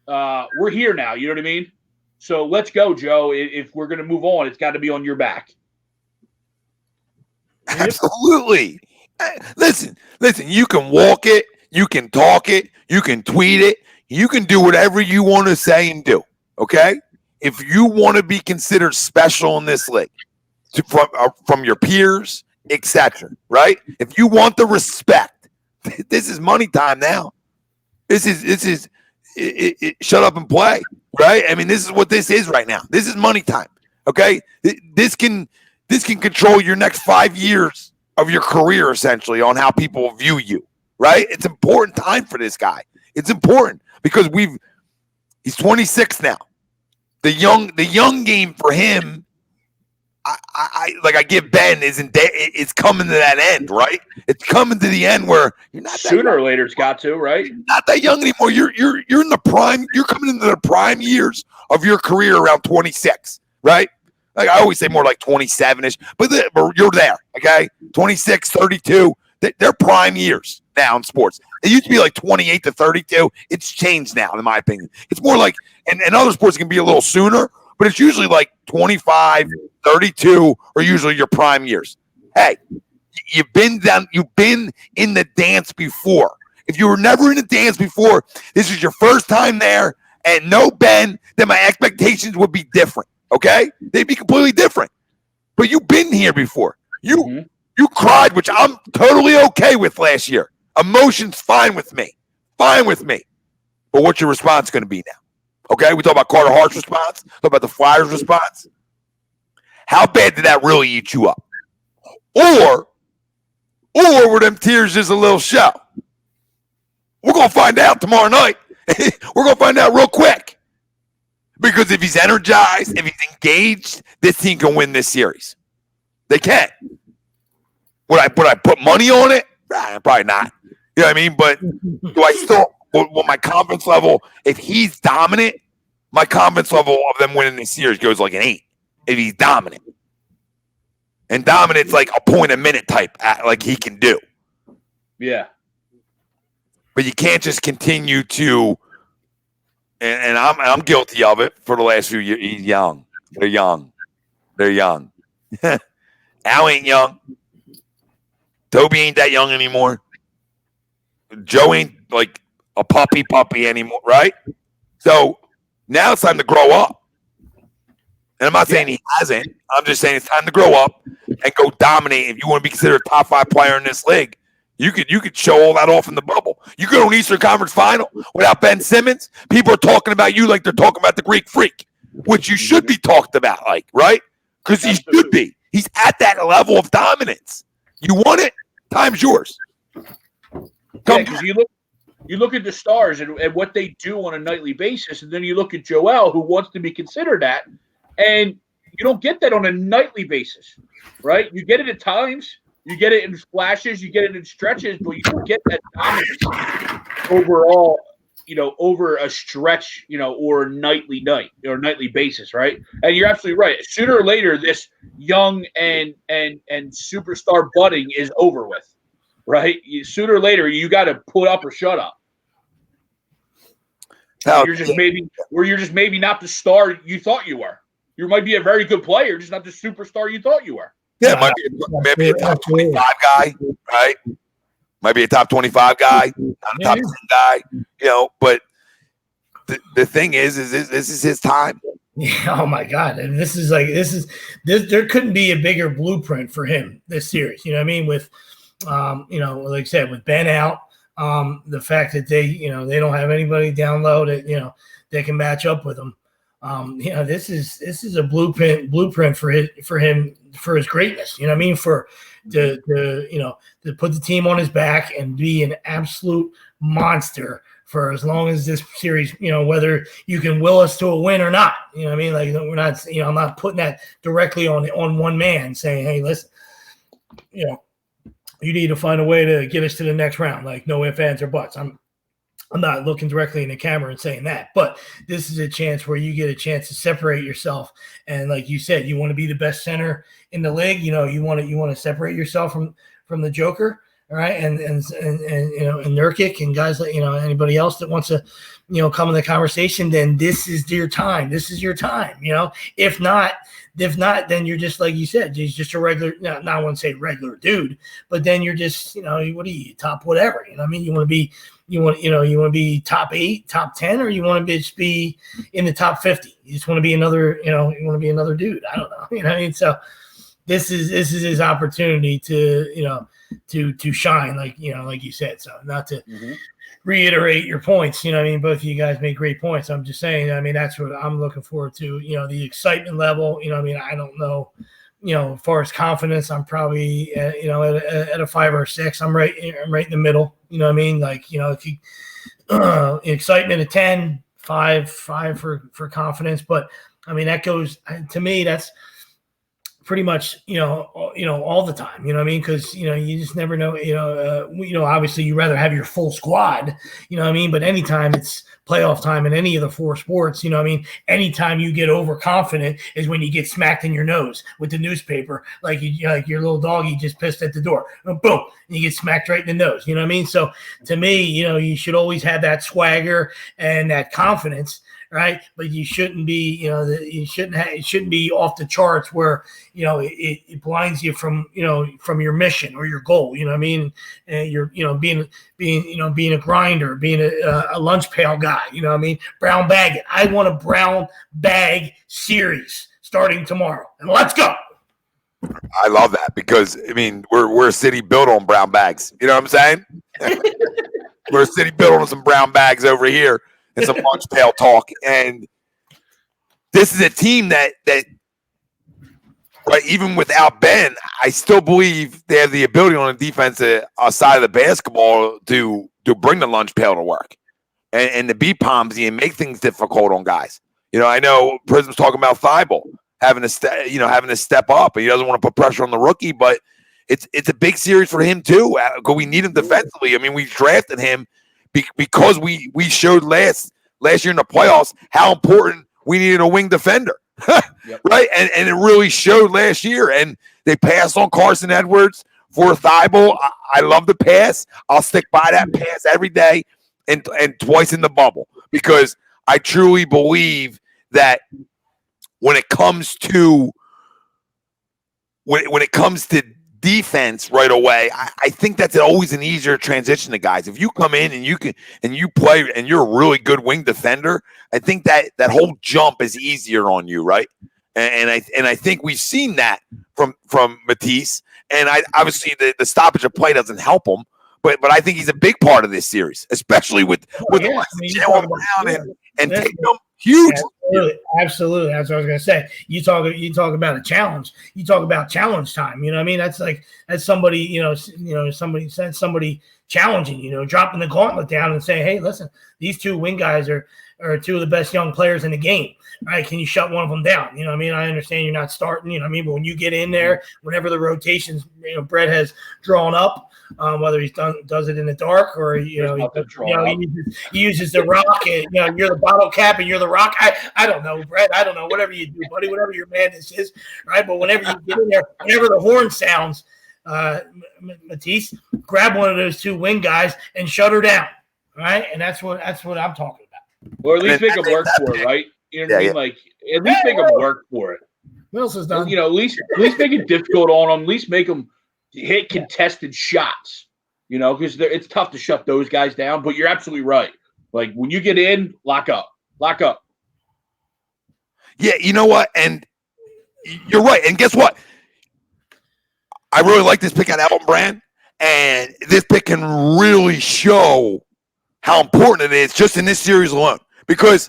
We're here now. You know what I mean? So let's go, Joe. If we're going to move on, it's got to be on your back. Absolutely. Listen. You can walk it. You can talk it. You can tweet it. You can do whatever you want to say and do. Okay? If you want to be considered special in this league, from your peers etc. Right? If you want the respect, this is money time now. This is shut up and play. Right? I mean, this is what this is right now. This is money time. Okay? This can control your next 5 years of your career, essentially, on how people view you. Right? It's important time for this guy. It's important because he's 26 now. The young game for him, I give Ben it's coming to that end, right? It's coming to the end where you're not sooner or later it's got to, right? You're not that young anymore. You're in the prime. You're coming into the prime years of your career around 26, right? Like I always say more like 27ish, but you're there, okay? 26, 32, they're prime years now in sports. It used to be like 28 to 32. It's changed now, in my opinion. It's more like, and other sports can be a little sooner, but it's usually like 25, 32 are usually your prime years. Hey, you've been in the dance before. If you were never in the dance before, this is your first time there, and no Ben, then my expectations would be different. Okay? They'd be completely different. But you've been here before. You cried, which I'm totally okay with last year. Emotions, fine with me. Fine with me. But what's your response going to be now? Okay? We talk about Carter Hart's response. Talk about the Flyers' response. How bad did that really eat you up? Or were them tears just a little show? We're going to find out tomorrow night. We're going to find out real quick. Because if he's energized, if he's engaged, this team can win this series. They can. Would I put money on it? Probably not. You know what I mean? But do I still, with my confidence level, if he's dominant, my confidence level of them winning this series goes like an 8. If he's dominant. And dominant's like a point a minute type, like he can do. Yeah. But you can't just continue to, and I'm guilty of it for the last few years. He's young. They're young. Al ain't young. Toby ain't that young anymore. Joe ain't like a puppy anymore, right? So now it's time to grow up. And I'm not saying he hasn't. I'm just saying it's time to grow up and go dominate. If you want to be considered a top 5 player in this league, you could show all that off in the bubble. You go to an Eastern Conference final without Ben Simmons, people are talking about you like they're talking about the Greek Freak, which you should be talked about, like, right? Because he should be. He's at that level of dominance. You want it? Time's yours. Because you look at the Stars and what they do on a nightly basis, and then you look at Joel, who wants to be considered that, and you don't get that on a nightly basis, right? You get it at times. You get it in flashes, you get it in stretches, but you don't get that dominance overall, over a stretch, or nightly basis, right? And you're absolutely right. Sooner or later, this young and superstar budding is over with, right? Sooner or later, you got to put up or shut up. You're just maybe not the star you thought you were. You might be a very good player, just not the superstar you thought you were. Yeah, might be a top 25 guy, right? Might be a top 25 guy, not a top 10 guy, but the thing is this is his time. Yeah, oh my God. And there couldn't be a bigger blueprint for him this series. You know what I mean? With like I said, with Ben out, the fact that they don't have anybody down low that, they can match up with him. This is a blueprint for him for his greatness. You know what I mean? For to put the team on his back and be an absolute monster for as long as this series, whether you can will us to a win or not. You know what I mean? Like, we're not, I'm not putting that directly on one man saying, hey, listen, you need to find a way to get us to the next round. Like, no ifs, ands, or buts. I'm not looking directly in the camera and saying that, but this is a chance where you get a chance to separate yourself. And like you said, you want to be the best center in the league. You want to separate yourself from the Joker. All right. And Nurkic and guys like, anybody else that wants to, come in the conversation, then this is your time. This is your time. If not, then you're just, like you said, he's just a regular, not I wouldn't say regular dude, but then you're just, what are you, top whatever, I mean? You want to be top 8, top 10, or you want to just be in the top 50. You just want to be another, you want to be another dude. I don't know. So this is his opportunity to to shine, like you said. So not to reiterate your points, both of you guys made great points. I'm just saying, that's what I'm looking forward to. The excitement level. I don't know. As far as confidence, I'm probably at a 5 or 6. I'm right in the middle. If you excitement at 10, 5 for confidence. But that goes to me. That's pretty much all the time. Because you just never know. Obviously you rather have your full squad. But anytime it's playoff time in any of the 4 sports, anytime you get overconfident is when you get smacked in your nose with the newspaper, like your little doggy just pissed at the door, boom, and you get smacked right in the nose. So to me, you should always have that swagger and that confidence, right? But you shouldn't be, it shouldn't be off the charts where it blinds you from your mission or your goal. And you're being a grinder, being a lunch pail guy. Brown bag it. I want a brown bag series starting tomorrow, and let's go. I love that because we're a city built on brown bags. You know what I'm saying? We're a city built on some brown bags over here and some lunch pail talk. And this is a team that right, even without Ben, I still believe they have the ability on the defensive side of the basketball to bring the lunch pail to work and to be Pomsy and make things difficult on guys. I know Prism's talking about Thibault having to step up, and he doesn't want to put pressure on the rookie, but it's a big series for him too. Because we need him defensively. We drafted him because we showed last year in the playoffs how important we needed a wing defender. Yep. Right, and it really showed last year. And they passed on Carson Edwards for Thibault. I love the pass. I'll stick by that pass every day and twice in the bubble, because I truly believe that when it comes to defense right away, I think that's always an easier transition to guys. If you come in and you play and you're a really good wing defender, I think that whole jump is easier on you, right? And I think we've seen that from Matisse. And obviously the stoppage of play doesn't help him, but I think he's a big part of this series, especially with Jalen Brown and Tatum. Huge. Absolutely. That's what I was gonna say. You talk about a challenge. You talk about challenge time. That's somebody, somebody challenging, dropping the gauntlet down and saying, hey, listen, these 2 wing guys are 2 of the best young players in the game. Right? Can you shut one of them down? I understand you're not starting, but when you get in there, whenever the rotations, Brett has drawn up, whether he does it in the dark or he uses the rock, and you're the bottle cap and you're the rock. I don't know, Brett. I don't know. Whatever you do, buddy. Whatever your madness is, right? But whenever you get in there, whenever the horn sounds, Matisse, grab one of those 2 wing guys and shut her down, right? And that's what I'm talking about. Or at least make them work for it, right? You know what I mean? Like, at least make them work for it. What else is done? At least make it difficult on them. At least make them hit contested shots, because it's tough to shut those guys down. But you're absolutely right. Like, when you get in, lock up. Yeah, you know what? And you're right. And guess what? I really like this pick on Elton Brand. And this pick can really show how important it is just in this series alone. Because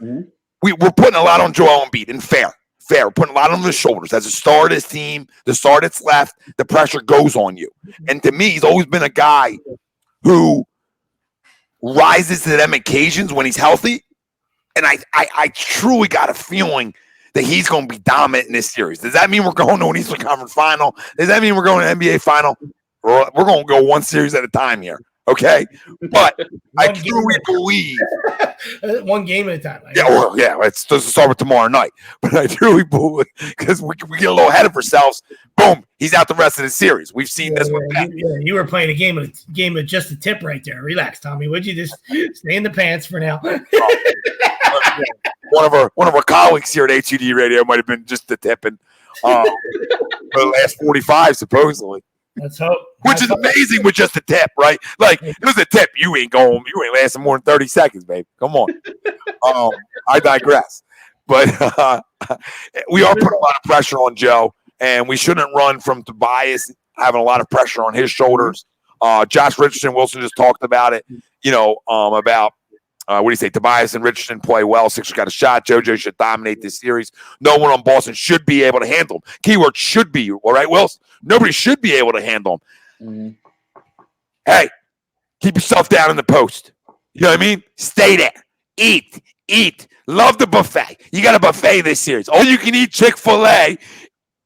we're putting a lot on Joel Embiid, and fair. We're putting a lot on his shoulders. As a star of this team, the star that's left, the pressure goes on you. And to me, he's always been a guy who rises to them occasions when he's healthy. And I truly got a feeling that he's going to be dominant in this series. Does that mean we're going to an Eastern Conference final? Does that mean we're going to an NBA final? We're going to go one series at a time here. Okay, but I truly believe one game at a time. Let's start with tomorrow night. But I truly believe, because we get a little ahead of ourselves. Boom, he's out the rest of the series. We've seen this one. You were playing a game of just a tip right there. Relax, Tommy. Would you just stay in the pants for now? One of our colleagues here at HUD Radio might have been just the tipping for the last 45, supposedly. Let's hope. Which is amazing with just a tip, right? Like, it was a tip. You ain't lasting more than 30 seconds, baby. Come on. I digress. But we are putting a lot of pressure on Joe. and we shouldn't run from Tobias having a lot of pressure on his shoulders. Josh Richardson, Wilson just talked about it, about what do you say? Tobias and Richardson play well. Sixers got a shot. JoJo should dominate this series. No one on Boston should be able to handle him. Keyword should be, all right, Wilson? Nobody should be able to handle him. Mm-hmm. Hey, keep yourself down in the post. You know what I mean? Stay there. Eat. Love the buffet. You got a buffet this series. All you can eat Chick-fil-A.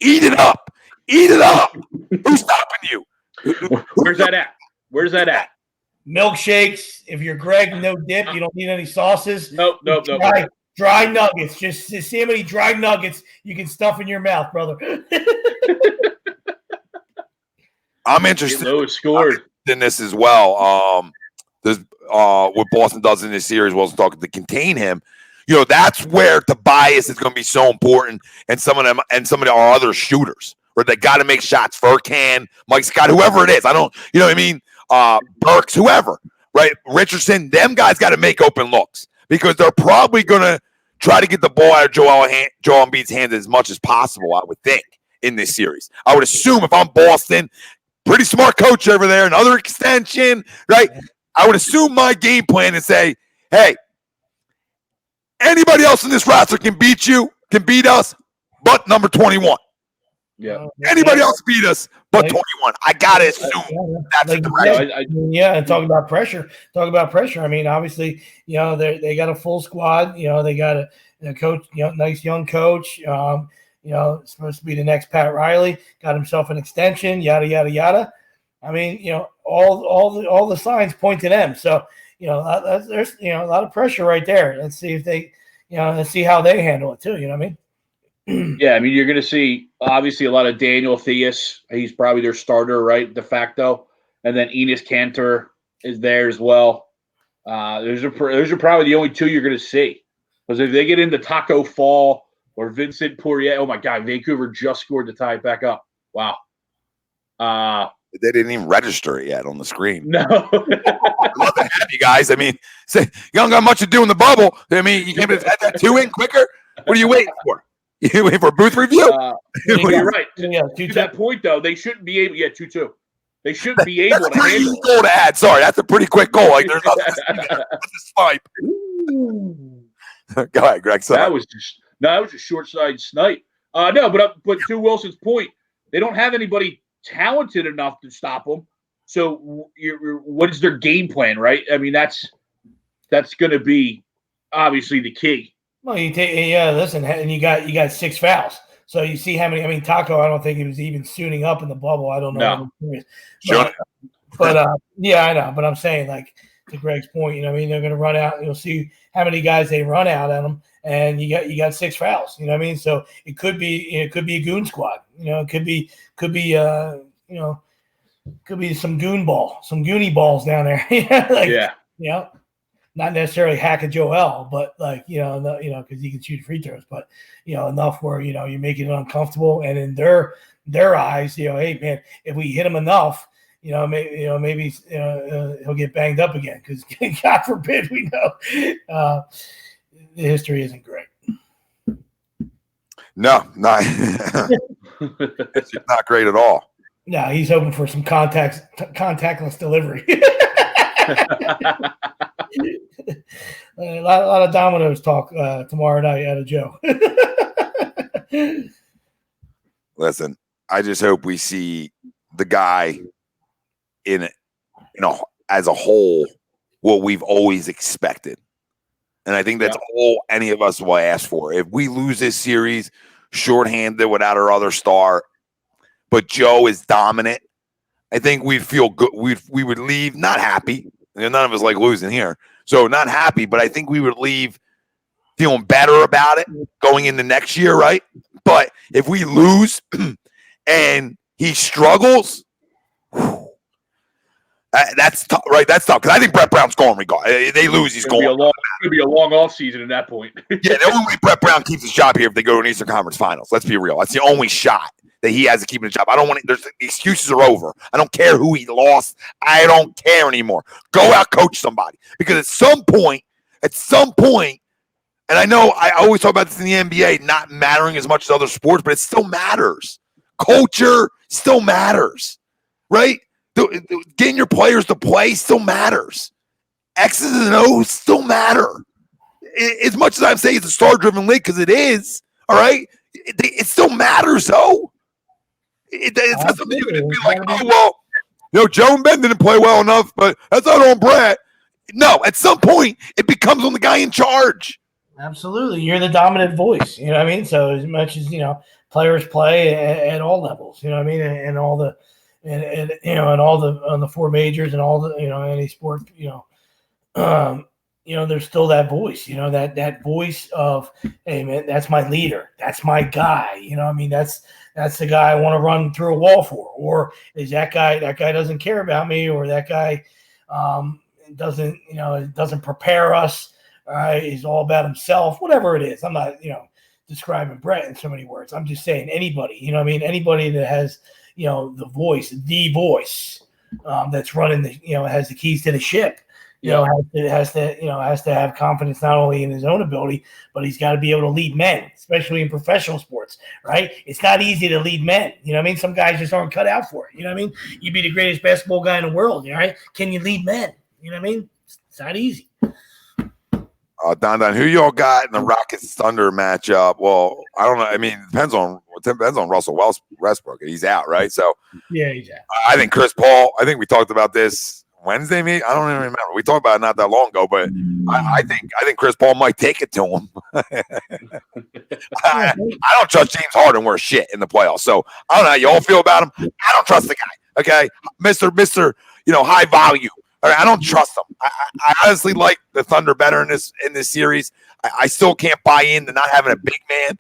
Eat it up. Who's stopping you? Where's that at? Milkshakes. If you're Greg, no dip. You don't need any sauces. Nope. Dry nuggets. Just see how many dry nuggets you can stuff in your mouth, brother. I'm interested scored in this as well. What Boston does in this series, Wilson talking to contain him. That's where Tobias is going to be so important, and some of our other shooters, where they got to make shots. Furkan, Mike Scott, whoever it is. I don't, you know what I mean? Burks, whoever, right? Richardson, them guys got to make open looks because they're probably going to try to get the ball out of Joel Embiid's hands as much as possible, I would think, in this series. I would assume if I'm Boston, pretty smart coach over there, another extension, right? I would assume my game plan is say, hey, anybody else in this roster can beat us, but number 21. Yeah. Anybody else beat us, but 21. I gotta assume that's the direction. And talking about pressure. I mean, obviously, they got a full squad. They got a coach, nice young coach. Supposed to be the next Pat Riley. Got himself an extension. Yada yada yada. I mean, all the signs point to them. So, there's a lot of pressure right there. Let's see if they, let's see how they handle it too. You know what I mean? Yeah, I mean, you're going to see obviously a lot of Daniel Theus. He's probably their starter, right, de facto. And then Enes Kanter is there as well. Those are probably the only two you're going to see. Because if they get into Taco Fall or Vincent Poirier, oh my God, Vancouver just scored to tie it back up. Wow. They didn't even register it yet on the screen. No. I'd love to have you guys. I mean, you don't got much to do in the bubble. I mean, you can't add that two in quicker. What are you waiting for? You waiting for a booth review? You're right. To that point, though, they shouldn't be able. Yeah, 2-2. They shouldn't be able to handle it. Goal to add. Sorry, that's a pretty quick goal. Like there's nothing. That's a snipe. Go ahead, Greg. Sorry. That was a short-sighted snipe. But to Wilson's point, they don't have anybody talented enough to stop them. So, what is their game plan, right? I mean, that's going to be obviously the key. Well, listen, and you got 6 fouls. So you see how many. I mean, Taco, I don't think he was even suiting up in the bubble. I don't know. No. But I know. But I'm saying, like, to Greg's point, they're going to run out. You'll see how many guys they run out at them, and you got 6 fouls. You know what I mean? So it could be a goon squad. It could be some goony balls down there. Yeah. Not necessarily hack a Joel, but because he can shoot free throws, but enough where you're making it uncomfortable, and in their eyes, hey man, if we hit him enough, maybe he'll get banged up again because God forbid we know the history isn't great. No, not it's not great at all. No, he's hoping for some contactless delivery. A lot of Domino's talk tomorrow night out of Joe. Listen, I just hope we see the guy in as a whole what we've always expected. And I think that's all any of us will ask for. If we lose this series shorthanded without our other star, but Joe is dominant, I think we'd feel good. We would leave not happy. None of us like losing here. So not happy, but I think we would leave feeling better about it going into next year, right? But if we lose and he struggles, that's tough, right? That's tough because I think Brett Brown's going regardless. They lose, he's going. It's going to be a long off season at that point. Yeah, the only way Brett Brown keeps his job here if they go to an Eastern Conference Finals. Let's be real. That's the only shot that he has to keep his job. I don't want the excuses are over. I don't care who he lost. I don't care anymore. Go out, coach somebody. Because at some point, and I know I always talk about this in the NBA not mattering as much as other sports, but it still matters. culture still matters, right? Getting your players to play still matters. X's and O's still matter. As much as I'm saying it's a star-driven league, because it is, all right, it still matters, though. It's not something you can just be like, oh, well, Joe and Ben didn't play well enough, but that's not on Brett. No, at some point, it becomes on the guy in charge. Absolutely. You're the dominant voice, you know what I mean? So as much as, players play at all levels, you know what I mean? And all the, and all the, on the four majors and all the, any sport, there's still that voice, that voice of, hey man, that's my leader. That's my guy. That's the guy I want to run through a wall for, or is that guy doesn't care about me, or that guy doesn't prepare us. He's all about himself, whatever it is. I'm not, describing Brett in so many words. I'm just saying anybody, anybody that has, the voice that's running has the keys to the ship. Has to have confidence not only in his own ability, but he's got to be able to lead men, especially in professional sports, right? It's not easy to lead men. Some guys just aren't cut out for it. You'd be the greatest basketball guy in the world, right? Can you lead men? It's not easy. Don, who y'all got in the Rockets Thunder matchup? Well, I don't know. I mean, it depends on Russell Westbrook. He's out, right? So yeah, he's out. I think Chris Paul. I think we talked about this Wednesday, maybe. I don't even remember. We talked about it not that long ago, but I think Chris Paul might take it to him. I don't trust James Harden worth shit in the playoffs. So I don't know how you all feel about him. I don't trust the guy. Okay, Mister, high value. I don't trust them. I honestly like the Thunder better in this series. I still can't buy into not having a big man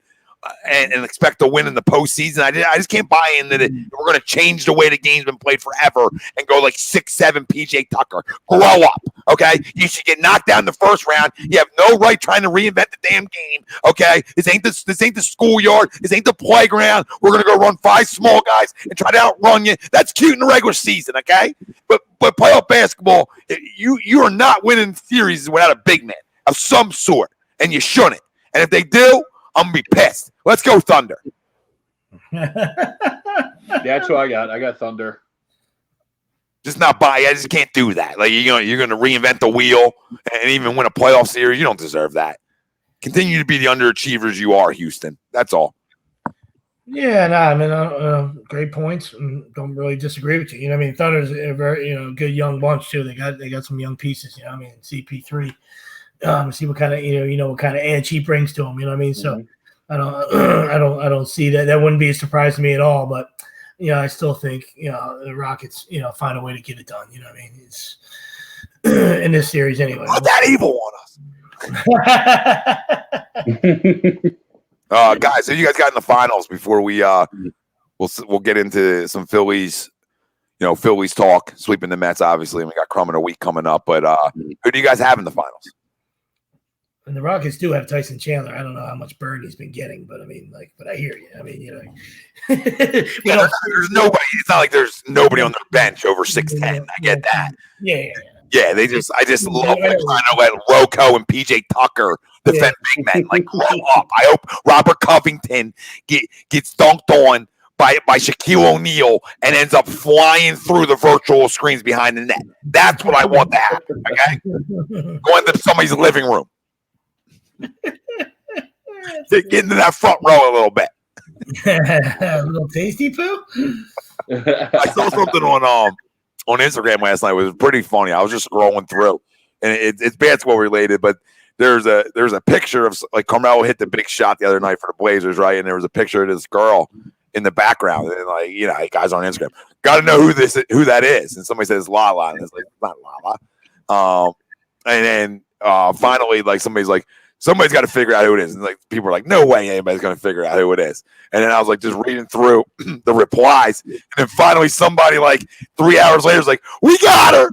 and expect to win in the postseason. I just can't buy in that we're going to change the way the game's been played forever and go like 6-7 PJ Tucker. Grow up, okay? You should get knocked down in the first round. You have no right trying to reinvent the damn game, okay? This ain't the schoolyard. This ain't the playground. We're going to go run 5 small guys and try to outrun you. That's cute in the regular season, okay? But playoff basketball, you are not winning series without a big man of some sort, and you shouldn't. And if they do, I'm going to be pissed. Let's go Thunder. That's what I got. I got Thunder. Just not buy. I just can't do that. Like you're going to reinvent the wheel and even win a playoff series. You don't deserve that. Continue to be the underachievers you are, Houston. That's all. Yeah, I mean, great points. Don't really disagree with you. Thunder's a very, good young bunch too. They got some young pieces. CP3. See what kind of what kind of edge he brings to him. So I don't see that. That wouldn't be a surprise to me at all. But I still think the Rockets find a way to get it done. It's in this series anyway. Put that evil on us. Guys, who you guys got in the finals before we we'll get into some Phillies. Phillies talk, sweeping the Mets, obviously, and we got Crumb in a week coming up. But who do you guys have in the finals? And the Rockets do have Tyson Chandler. I don't know how much burn he's been getting, but but I hear you. There's nobody. It's not like there's nobody on their bench over 6'10". I get that. Yeah. Yeah, I just love trying to let Rocco and PJ Tucker defend big men. Like, grow up. I hope Robert Covington gets dunked on by Shaquille O'Neal and ends up flying through the virtual screens behind the net. That's what I want to happen, okay? Go into somebody's living room. Get into that front row a little bit. A little tasty poo? I saw something on Instagram last night. It was pretty funny. I was just scrolling through, and it's basketball related, but there's a picture of like Carmelo hit the big shot the other night for the Blazers, right? And there was a picture of this girl in the background, and guys on Instagram got to know who that is, and somebody says Lala, and it's like not Lala. And then finally, like somebody's got to figure out who it is, and like people are like, no way anybody's going to figure out who it is. And then I was like just reading through the replies, and then finally somebody like 3 hours later is like, we got her.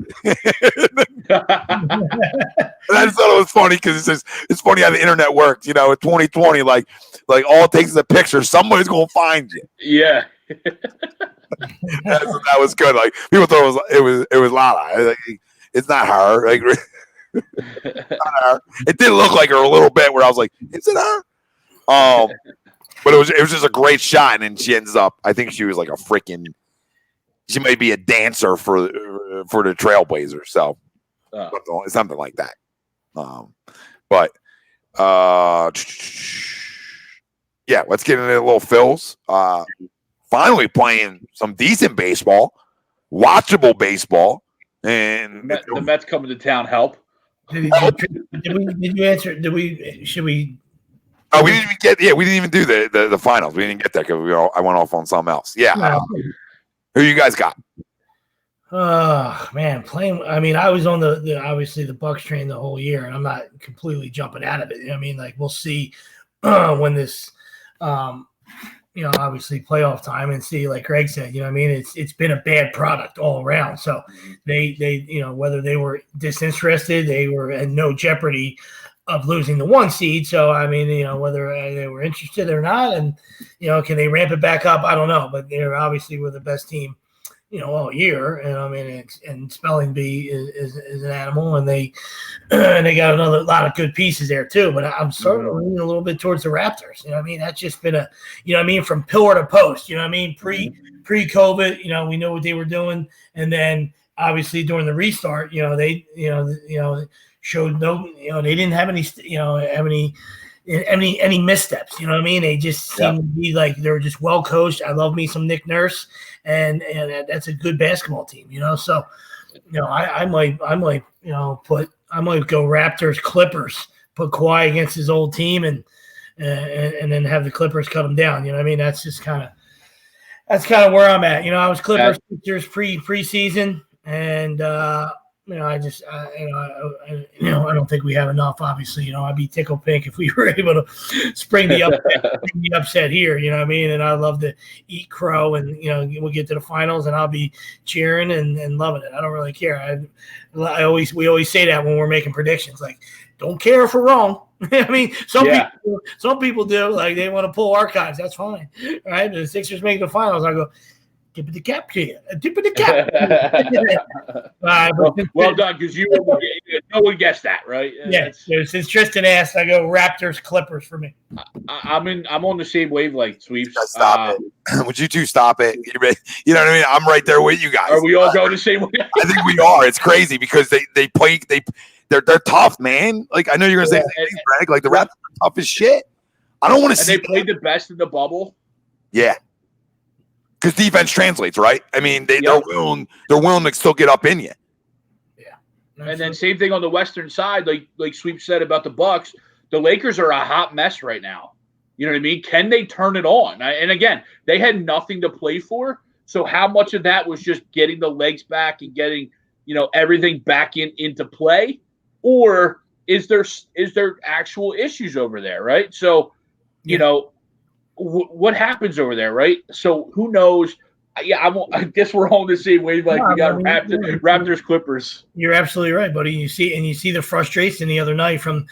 And I just thought it was funny because it's funny how the internet works. In 2020, like all it takes is a picture. Somebody's going to find you. Yeah. that was good. Like people thought it was Lala. It's not her. Like, it did look like her a little bit. Where I was like, is it her? But it was just a great shot, and then she ends up. I think she was like a freaking. She might be a dancer for the Trailblazers, so something like that. But yeah, let's get into a little Phils. Finally playing some decent baseball, watchable baseball, and the Mets coming to town help. Did you answer? Should we? Oh, we didn't even get. Yeah, we didn't even do the finals. We didn't get there because I went off on something else. Yeah. No. Who you guys got? Oh man, playing. I mean, I was on the obviously the Bucks train the whole year, and I'm not completely jumping out of it. You know what I mean, like we'll see when this, obviously playoff time and see. Like Greg said, you know what I mean. It's been a bad product all around. So they whether they were disinterested, they were at no jeopardy of losing the 1 seed. So I mean, whether they were interested or not, and can they ramp it back up? I don't know, but they're obviously were the best team. All year, and I mean, and Spelling Bee is an animal, and they got another lot of good pieces there too. But I'm starting to lean a little bit towards the Raptors. You know what I mean? That's just been a, from pillar to post. You know what I mean? Pre-COVID, we know what they were doing, and then obviously during the restart, they, showed no, they didn't have any missteps. You know what I mean? They just seem to be like they're just well coached. I love me some Nick Nurse. And that's a good basketball team, So, I might go Raptors, Clippers, put Kawhi against his old team, and then have the Clippers cut them down. You know what I mean? That's kind of where I'm at. I was Clippers preseason, and I don't think we have enough. Obviously, I'd be tickled pink if we were able to spring the upset here. You know what I mean? And I love to eat crow, and we'll get to the finals, and I'll be cheering and loving it. I don't really care. We always say that when we're making predictions, like, don't care if we're wrong. I mean, some people do, like they want to pull archives. That's fine, right? The Sixers make the finals. I go, tip of the cap to you. Tip of the cap. Well done, because no one guessed that, right? Yeah. Since Tristan asked, I go Raptors, Clippers for me. I'm on the same wavelength, Sweeps. Stop it. Would you two stop it? You know what I mean? I'm right there with you guys. Are we all going the same way? I think we are. It's crazy because they're tough, man. Like I know you're gonna say things, Greg. Like the Raptors are tough as shit. I don't want to see. And they played the best in the bubble. Yeah. Because defense translates, right? I mean, they're willing to still get up in you. Yeah. And then same thing on the Western side, like Sweep said about the Bucks, the Lakers are a hot mess right now. You know what I mean? Can they turn it on? And again, they had nothing to play for. So how much of that was just getting the legs back and getting, everything back into play? Or is there actual issues over there, right? So, what happens over there, right? So who knows? Yeah, I guess we're all in the same way. Like we got Raptors, Clippers. You're absolutely right, buddy. You see the frustration the other night from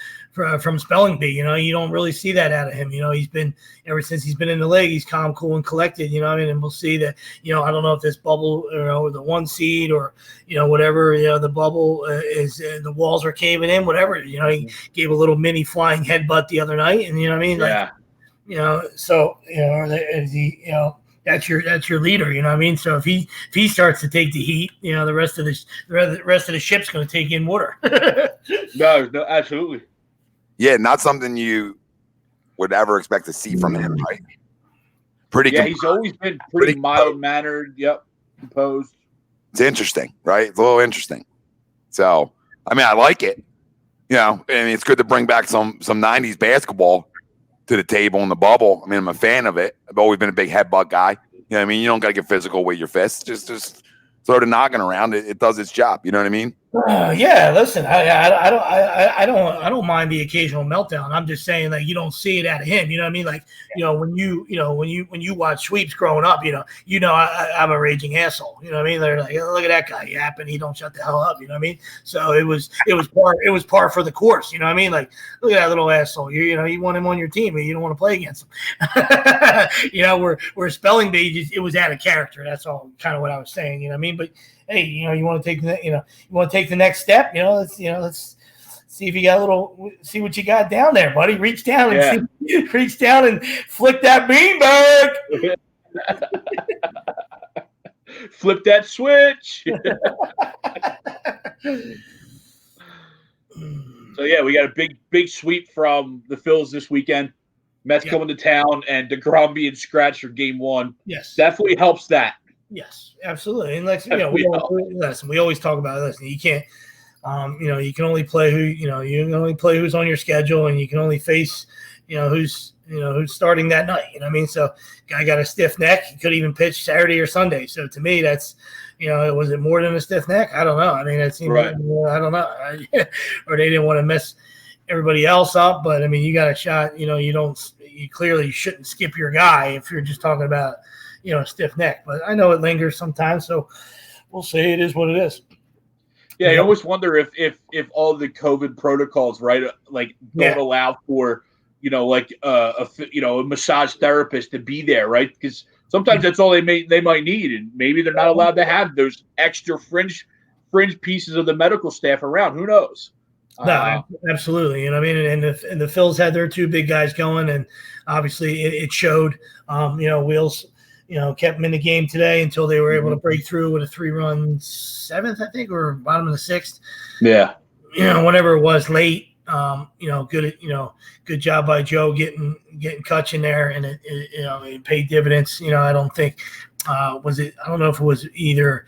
Spelling Bee. You don't really see that out of him. He's been ever since he's been in the league. He's calm, cool, and collected. And we'll see that. I don't know if this bubble, or the 1 seed, or whatever. The bubble is the walls are caving in. Whatever. He gave a little mini flying headbutt the other night, and Yeah. So that's your leader. You know what I mean? So if he starts to take the heat, the rest of the ship's going to take in water. No, absolutely. Yeah, not something you would ever expect to see from him, right? He's always been pretty mild mannered. Yep, composed. It's interesting, right? It's a little interesting. So, I mean, I like it. It's good to bring back some '90s basketball to the table in the bubble. I mean, I'm a fan of it. I've always been a big headbutt guy. You know what I mean? You don't got to get physical with your fists. Just throw the noggin around. It does its job. You know what I mean? Yeah. Listen, I don't mind the occasional meltdown. I'm just saying, like, you don't see it out of him. You know what I mean? Like, when you watch Sweeps growing up, I'm a raging asshole. You know what I mean? They're like, oh, look at that guy yapping. He don't shut the hell up. You know what I mean? So it was par for the course. You know what I mean? Like, look at that little asshole. You want him on your team, but you don't want to play against him. We're Spelling Bee. It was out of character. That's all kind of what I was saying. You know what I mean? But hey, you want to take the next step. Let's see if you got see what you got down there, buddy. Reach down and reach down and flick that beanbag. Flip that switch. So yeah, we got a big sweep from the Phils this weekend. Mets coming to town, and DeGrom being scratched for Game 1. Yes, definitely helps that. Yes, absolutely. And we always talk about this. You can't, you can only play you can only play who's on your schedule, and you can only face, who's starting that night. You know what I mean? So guy got a stiff neck. He could even pitch Saturday or Sunday. So to me, that's, was it more than a stiff neck? I don't know. I mean, it seemed right. I don't know. Or they didn't want to mess everybody else up. But I mean, you got a shot. You clearly shouldn't skip your guy if you're just talking about, a stiff neck. But I know it lingers sometimes. So we'll see. It is what it is. Yeah, I always wonder if all the COVID protocols, right, like don't allow for, a massage therapist to be there, right? Because sometimes that's all they might need, and maybe they're not allowed to have those extra fringe pieces of the medical staff around. Who knows? No, absolutely. And I mean, and the Phils had their two big guys going, and obviously it showed. Wheels, kept them in the game today until they were able to break through with a 3-run seventh, I think, or bottom of the sixth. Yeah. Whatever it was late. Good job by Joe getting Kutch in there, and it paid dividends. I don't think I don't know if it was either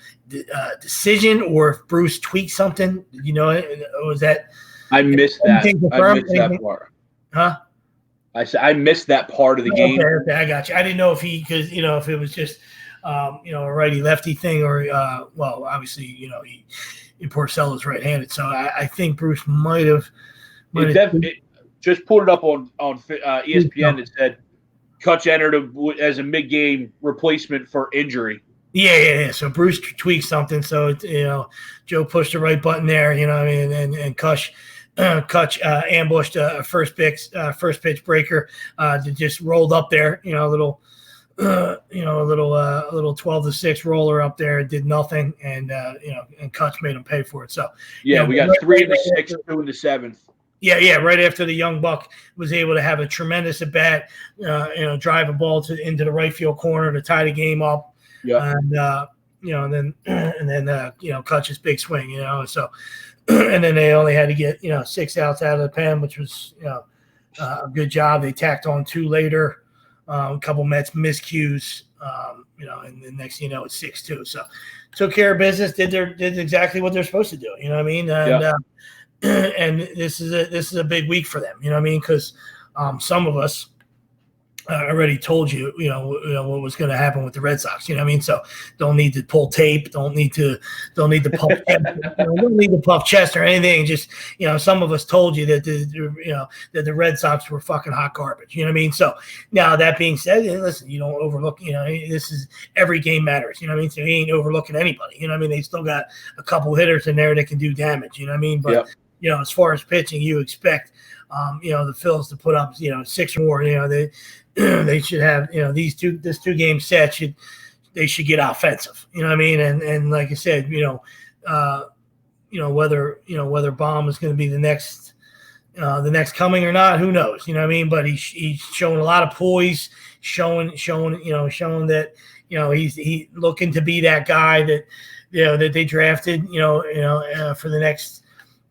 decision or if Bruce tweaked something. Was that? I missed that. I missed that part. Huh? I missed that part of the game. Okay, I got you. I didn't know if if it was just a righty lefty thing, or obviously Porcello's right-handed, so I think Bruce might have. It just pulled it up on ESPN. It said Kutch entered as a mid-game replacement for injury. Yeah. So Bruce tweaked something. So Joe pushed the right button there. And Kutch ambushed a first pitch breaker that just rolled up there. A little 12-6 roller up there. It did nothing, and Kutch made him pay for it. So we got 3 in the 6th, 2 in the 7th. Yeah. Right after the young buck was able to have a tremendous at bat, drive a ball into the right field corner to tie the game up. Yeah. And then Kutch's big swing. So, and then they only had to get 6 outs out of the pen, which was a good job. They tacked on 2 later. A couple Mets miscues. And the next thing it's 6-2. So took care of business. Did exactly what they're supposed to do. You know what I mean? And and this is a big week for them, because some of us already told you, what was going to happen with the Red Sox, so don't need to pull tape, don't need to puff don't need to puff chest or anything. Just, some of us told you that that the Red Sox were fucking hot garbage, so now that being said, listen, you don't overlook, this is every game matters, so he ain't overlooking anybody, they still got a couple hitters in there that can do damage, but as far as pitching, you expect, the Phils to put up, 6 or more. They should have, this 2-game set they should get offensive. And like I said, whether Baum is going to be the next coming or not, who knows? But he's showing a lot of poise, showing that he's looking to be that guy that that they drafted for the next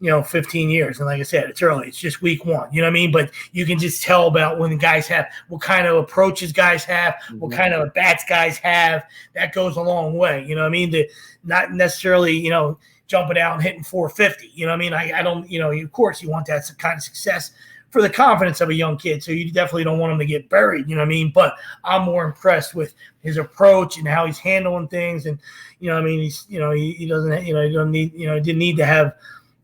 15 years. And like I said, it's early. It's just week 1, but you can just tell about when the guys have, what kind of approaches guys have, what kind of bats guys have. That goes a long way. To not necessarily, jumping out and hitting 450. I don't, of course you want that kind of success for the confidence of a young kid. So you definitely don't want him to get buried, but I'm more impressed with his approach and how he's handling things. And, he's, he doesn't, he doesn't need, didn't need to have,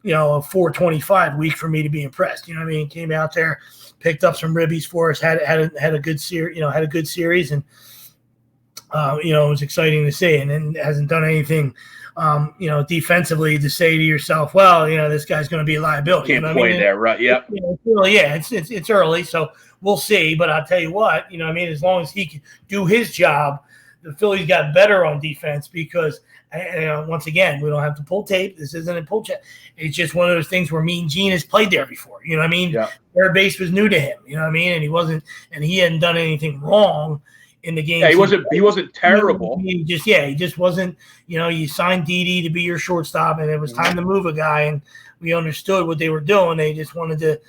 a 425 week for me to be impressed. Came out there, picked up some ribbies for us, had a good series, had a good series, and it was exciting to see. And then hasn't done anything, defensively to say to yourself, well, this guy's going to be a liability. Can't play there, right? Yep. It's early, so we'll see. But I'll tell you what, as long as he can do his job, the Phillies got better on defense because, once again, we don't have to pull tape. This isn't a pull check. It's just one of those things where Mean Gene has played there before. You know what I mean? Yeah. Third base was new to him. You know what I mean? And he hadn't done anything wrong in the game. Yeah, he wasn't terrible. He just wasn't. You signed Didi to be your shortstop, and it was time to move a guy, and we understood what they were doing. They just wanted the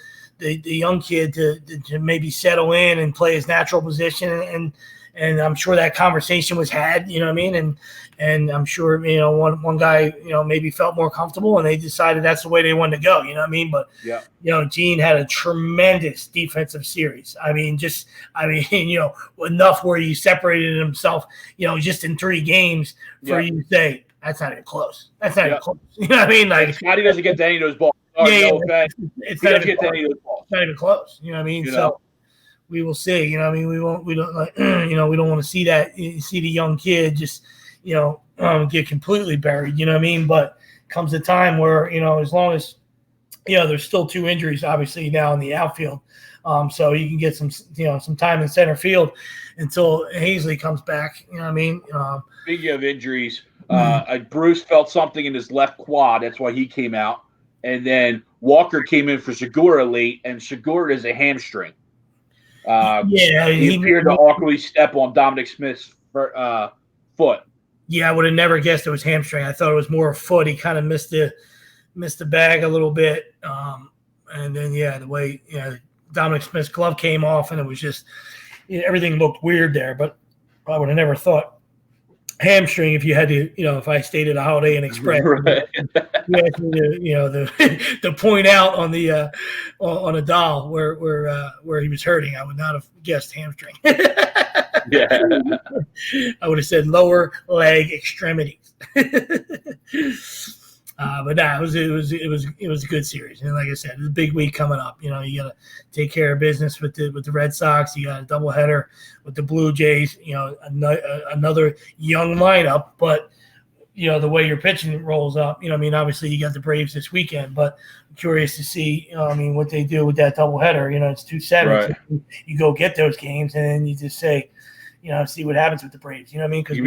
young kid to maybe settle in and play his natural position, and I'm sure that conversation was had. You know what I mean? And I'm sure one guy maybe felt more comfortable, and they decided that's the way they wanted to go. You know what I mean? But Gene had a tremendous defensive series. Enough where he separated himself, just in 3 games for you to say that's not even close. That's not even close. You know what I mean? Like Scotty doesn't get to any of those balls. It's not even close. It's not even close. You know what I mean? So we will see. You know what I mean? We don't we don't want to see that. See the young kid just get completely buried. You know what I mean? But comes a time where as long as there's still 2 injuries obviously now in the outfield, so you can get some time in center field until Hazley comes back. You know what I mean? Speaking of injuries, Bruce felt something in his left quad. That's why he came out. And then Walker came in for Segura late, and Segura is a hamstring. He appeared to awkwardly step on Dominic Smith's foot. Yeah, I would have never guessed it was hamstring. I thought it was more a foot. He kind of missed the bag a little bit. And then, the way Dominic Smith's glove came off, and it was just everything looked weird there. But I would have never thought hamstring if you had to, if I stayed at a Holiday Inn Express. Right. You asked me to point out on the on a doll where he was hurting. I would not have guessed hamstring. Yeah. I would have said lower leg extremities. But it was a good series, and like I said, it's a big week coming up. You got to take care of business with the Red Sox. You got a doubleheader with the Blue Jays. Another young lineup, but the way your pitching rolls up. Obviously you got the Braves this weekend, but I'm curious to see. What they do with that doubleheader. It's 2-7. Right. So you go get those games, and then you just say, see what happens with the Braves. You know what I mean? Because you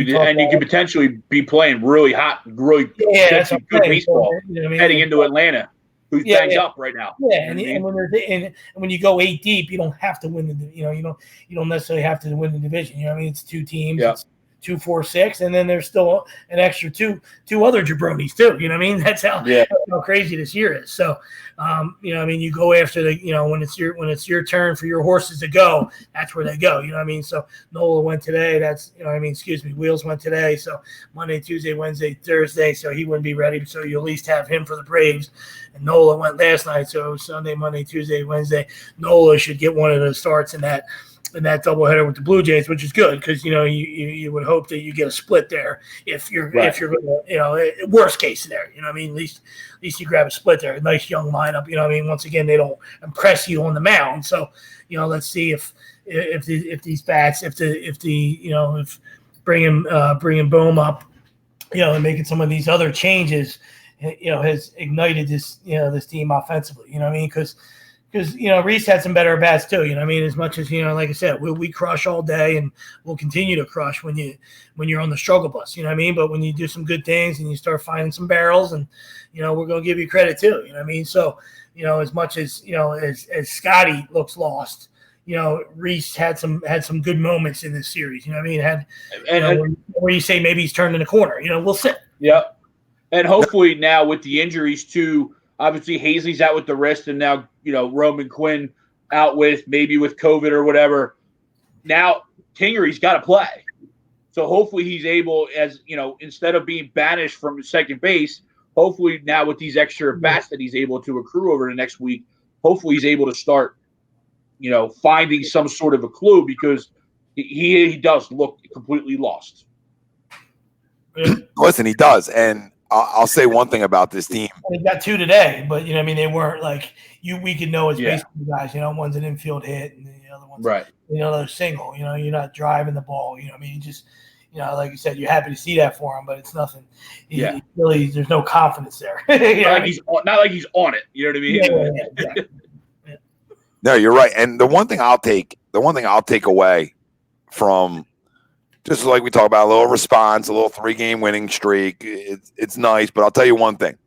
could potentially be playing really hot, really good baseball heading into Atlanta, who's banged up right now. Yeah, and when you go 8 deep, you don't have to win the. You don't necessarily have to win the division. You know what I mean? It's 2 teams. Yeah. It's 2, 4, 6, and then there's still an extra two other jabronis too. You know what I mean? That's how crazy this year is. So, you go after when it's your turn for your horses to go, that's where they go. You know what I mean? So Nola went today. Wheels went today. So Monday, Tuesday, Wednesday, Thursday. So he wouldn't be ready. So you at least have him for the Braves. And Nola went last night. So Sunday, Monday, Tuesday, Wednesday, Nola should get one of the starts in that doubleheader with the Blue Jays, which is good because you would hope that you get a split there if you're worst case scenario. You know what I mean? At least you grab a split there. A nice young lineup. You know what I mean? Once again, they don't impress you on the mound. So let's see if these bats if bringing Bohm up, and making some of these other changes, has ignited this team offensively. You know what I mean? Because Reese had some better bats too. You know what I mean? As much as, like I said, we crush all day and we'll continue to crush when you're on the struggle bus. You know what I mean? But when you do some good things and you start finding some barrels, and, we're going to give you credit too. You know what I mean? So, as much as, as Scotty looks lost, Reese had some good moments in this series. You know what I mean? Where you say maybe he's turning the corner. We'll see. Yeah. And hopefully now with the injuries too, obviously Hazley's out with the wrist, and now, Roman Quinn out with COVID or whatever. Now Kingery's got to play. So hopefully he's able, instead of being banished from second base, hopefully now with these extra bats that he's able to accrue over the next week, hopefully he's able to start, finding some sort of a clue, because he does look completely lost. Listen, he does. And I'll say one thing about this team. They got 2 today, but they weren't like we could know as baseball guys. One's an infield hit, and the other one's a single. You're not driving the ball. You just like you said, you're happy to see that for him, but it's nothing. Really, there's no confidence there. Not like he's on it. You know what I mean? Yeah. No, you're right. And the one thing I'll take away from just like we talk about, a little response, a little 3-game winning streak. It's nice, but I'll tell you one thing.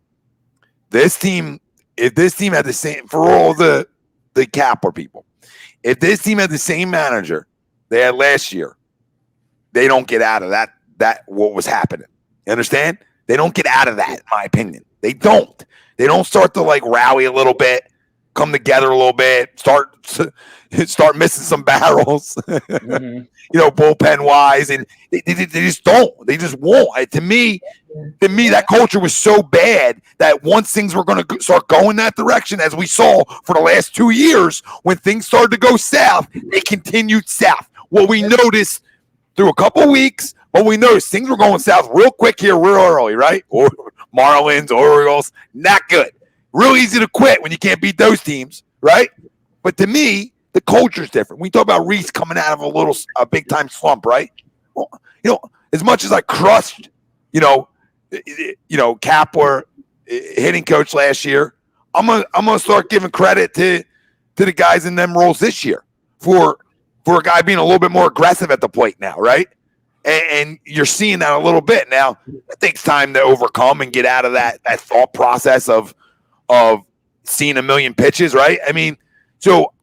This team, if this team had the same, for all the Kapler people, if this team had the same manager they had last year, they don't get out of that what was happening. You understand? They don't get out of that, in my opinion. They don't. They don't start to like rally a little bit, come together a little bit, start missing some barrels, Mm-hmm. Bullpen wise, and they just don't. They just won't. To me, that culture was so bad that once things were going to start going that direction, as we saw for the last 2 years, when things started to go south, they continued south. Well, we noticed through a couple of weeks, but we noticed things were going south real quick here, real early, right? Or Marlins, Orioles, not good. Real easy to quit when you can't beat those teams, right? But to me, the culture's different. We talk about Reese coming out of a big time slump, right? Well, as much as I crushed, Kapler hitting coach last year, I'm gonna start giving credit to the guys in them roles this year for a guy being a little bit more aggressive at the plate now, right? And you're seeing that a little bit now. It takes time to overcome and get out of that thought process of seeing a million pitches, right? I mean, so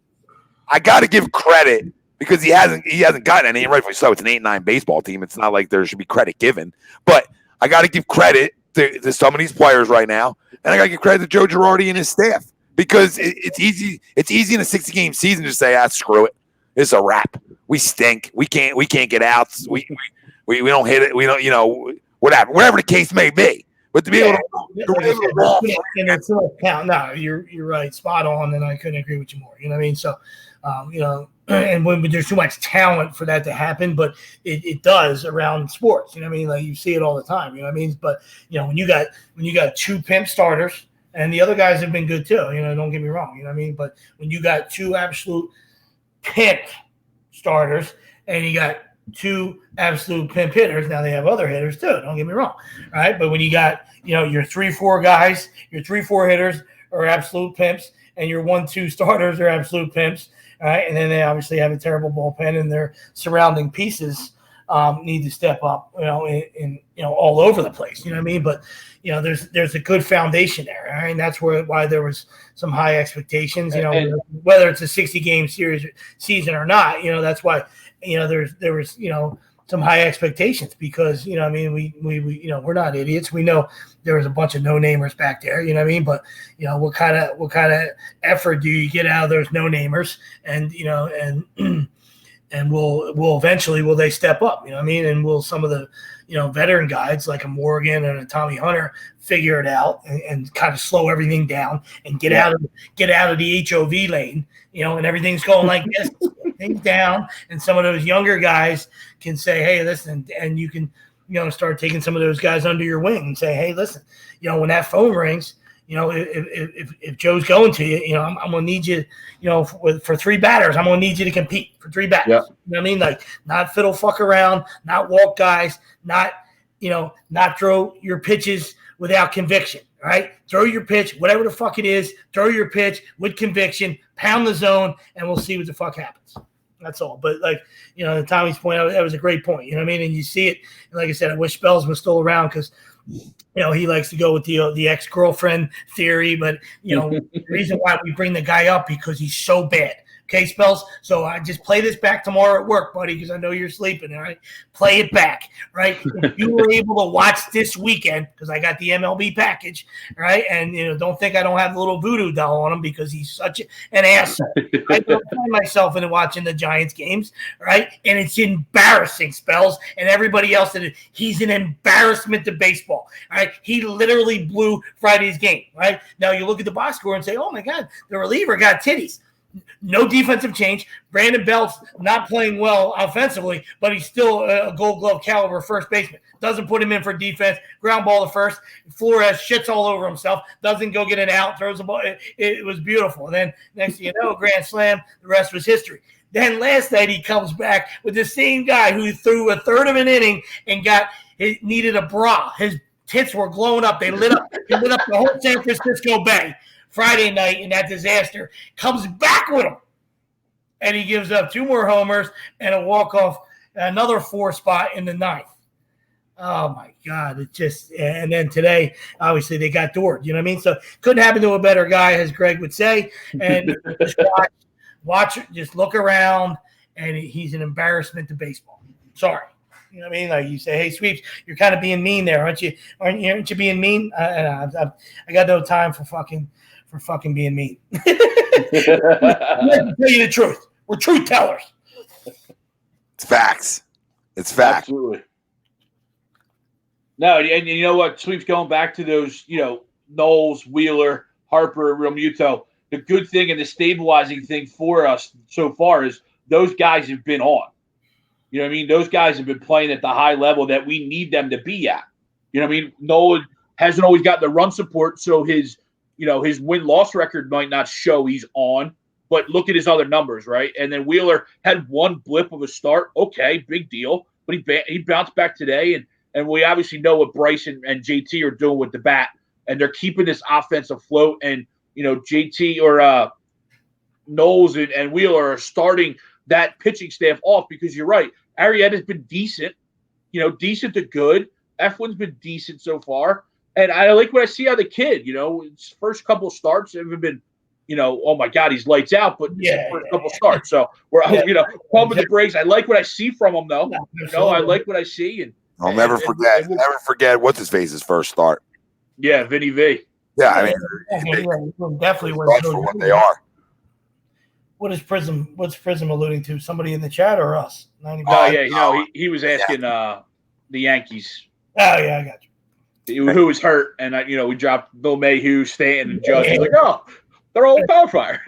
I got to give credit because he hasn't gotten any, rightfully so. It's an 8-9 baseball team. It's not like there should be credit given, but I got to give credit to some of these players right now, and I got to give credit to Joe Girardi and his staff because it's easy. It's easy in a 60-game season to say, screw it. It's a wrap. We stink. We can't get out. We don't hit it. We don't, whatever the case may be. But to be able to count. No, you're right, spot on, and I couldn't agree with you more. You know what I mean? So, and when there's too much talent for that to happen, but it does around sports. You know what I mean? Like you see it all the time. You know what I mean? But when you got 2 pimp starters, and the other guys have been good too. Don't get me wrong. You know what I mean? But when you got 2 absolute pimp starters, and you got 2 absolute pimp hitters. Now they have other hitters too. Don't get me wrong, all right? But when you got your 3-4 guys, your 3-4 hitters are absolute pimps, and your 1-2 starters are absolute pimps, all right? And then they obviously have a terrible bullpen, and their surrounding pieces need to step up, in all over the place. You know what I mean? But there's a good foundation there, all right? And that's why there was some high expectations. Whether it's a 60-game season or not, that's why there was some high expectations because we we're not idiots. We know there was a bunch of no-namers back there. You know what I mean? But what kind of effort do you get out of those no-namers? And and will eventually they step up? You know what I mean? And will some of the veteran guys like a Morgan and a Tommy Hunter figure it out and kind of slow everything down and get out of the HOV lane, and everything's going like this, things down, and some of those younger guys can say, hey, listen, and you can start taking some of those guys under your wing and say, hey, listen, when that phone rings, if Joe's going to you, I'm going to need you, for 3 batters, I'm going to need you to compete for 3 batters. Yeah. You know what I mean? Like not fiddle fuck around, not walk guys, not throw your pitches without conviction, right? Throw your pitch, whatever the fuck it is, throw your pitch with conviction, pound the zone, and we'll see what the fuck happens. That's all. But to Tommy's point, that was a great point. You know what I mean? And you see it. And like I said, I wish Spells was still around because he likes to go with the ex-girlfriend theory, but the reason why we bring the guy up because he's so bad. Okay, Spells. So I just play this back tomorrow at work, buddy, because I know you're sleeping. All right, play it back. Right. If you were able to watch this weekend, because I got the MLB package, right, and don't think I don't have the little voodoo doll on him because he's such an asshole. I don't find myself into watching the Giants games, right, and it's embarrassing, Spells, and everybody else that he's an embarrassment to baseball. All right, he literally blew Friday's game. Right now, you look at the box score and say, oh my God, the reliever got titties. No defensive change. Brandon Belt's not playing well offensively, but he's still a Gold Glove caliber first baseman. Doesn't put him in for defense. Ground ball to first. Flores shits all over himself. Doesn't go get an out. Throws the ball. It was beautiful. And then next thing you know, grand slam. The rest was history. Then last night he comes back with the same guy who threw a third of an inning and needed a bra. His tits were glowing up. They lit up the whole San Francisco Bay. Friday night in that disaster, comes back with him. And he gives up 2 more homers and a walk-off another 4 spot in the 9th. Oh my God! It just, and then today, obviously they got doored. You know what I mean? So couldn't happen to a better guy, as Greg would say. And just watch, just look around, and he's an embarrassment to baseball. Sorry, you know what I mean? Like you say, hey Sweeps, you're kind of being mean there, aren't you? Aren't you being mean? I got no time for fucking being mean. Let me tell you the truth. We're truth tellers. It's facts. It's facts. Absolutely. No, and you know what? Sweeps, going back to those, Knowles, Wheeler, Harper, Realmuto, the good thing and the stabilizing thing for us so far is those guys have been on. You know what I mean? Those guys have been playing at the high level that we need them to be at. You know what I mean? Nolan hasn't always got the run support, so his win-loss record might not show he's on, but look at his other numbers, right? And then Wheeler had one blip of a start. Okay, big deal. But he bounced back today, and we obviously know what Bryce and JT are doing with the bat, and they're keeping this offense afloat. And, JT or Knowles and Wheeler are starting that pitching staff off because you're right. Arrieta's been decent, decent to good. Eflin's been decent so far. And I like what I see out of the kid. His first couple starts haven't been, oh my God, he's lights out, but first couple starts. So we're, pumping the brakes. I like what I see from him, though. I like what I see. And I'll never forget what's his face's first start. Yeah, Vinny V. Yeah, I mean, definitely was for what they are. What's Prism alluding to? Somebody in the chat or us? He was asking the Yankees. Oh yeah, I got you. Who was hurt, and we dropped Bill Mayhew, Stanton, and Judge. He's like, oh, they're all power fire.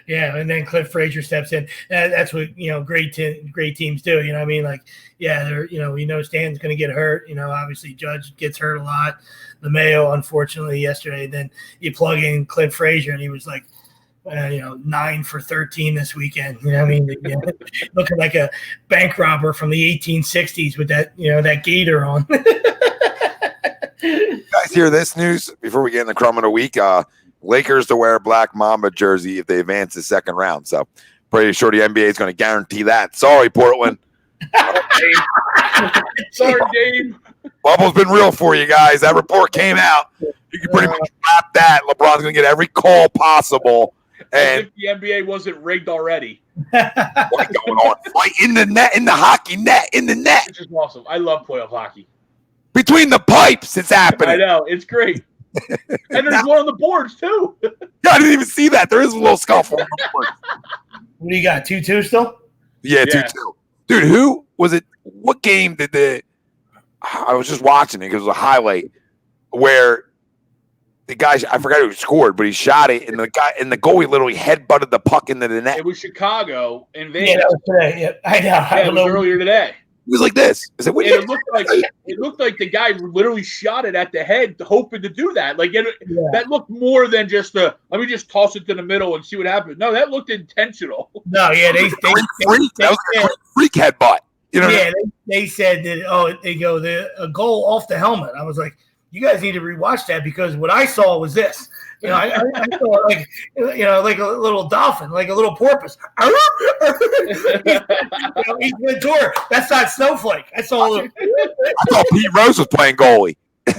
Yeah, and then Cliff Frazier steps in. That's what great teams do. You know what I mean? Like, yeah, they're Stanton's going to get hurt. Obviously Judge gets hurt a lot. LeMayo, unfortunately, yesterday. Then you plug in Cliff Frazier, and he was like, 9 for 13 this weekend. You know what I mean? Looking like a bank robber from the 1860s with that that gator on. You guys hear this news before we get in the Crumb of the week? Lakers to wear a black Mamba jersey if they advance the second round. So pretty sure the NBA is going to guarantee that. Sorry, Portland. Sorry, Dave. Bubble's been real for you guys. That report came out. You can pretty much wrap that. LeBron's going to get every call possible. And if the NBA wasn't rigged already. What's going on? Right in the net, in the hockey net, in the net. Which is awesome. I love playoff hockey. Between the pipes, it's happening. I know. It's great. And there's one on the boards, too. Yeah, I didn't even see that. There is a little scuffle on the boards. What do you got, 2-2 still? Yeah, 2-2. Dude, who was it? What game did I was just watching it because it was a highlight where the guy, I forgot who scored, but he shot it, and the goalie literally headbutted the puck into the net. It was Chicago in Vegas. Yeah, that was today. Yeah, I know. Yeah, it was earlier today. It was like this. I said, it looked like the guy literally shot it at the head, hoping to do that. Like that looked more than just let me just toss it to the middle and see what happens. No, that looked intentional. No, yeah, that was a freak headbutt. They said that. They go a goal off the helmet. I was like, you guys need to rewatch that because what I saw was this. I saw like like a little dolphin, like a little porpoise. He's Ventura. That's not Snowflake. I saw. I thought Pete Rose was playing goalie. I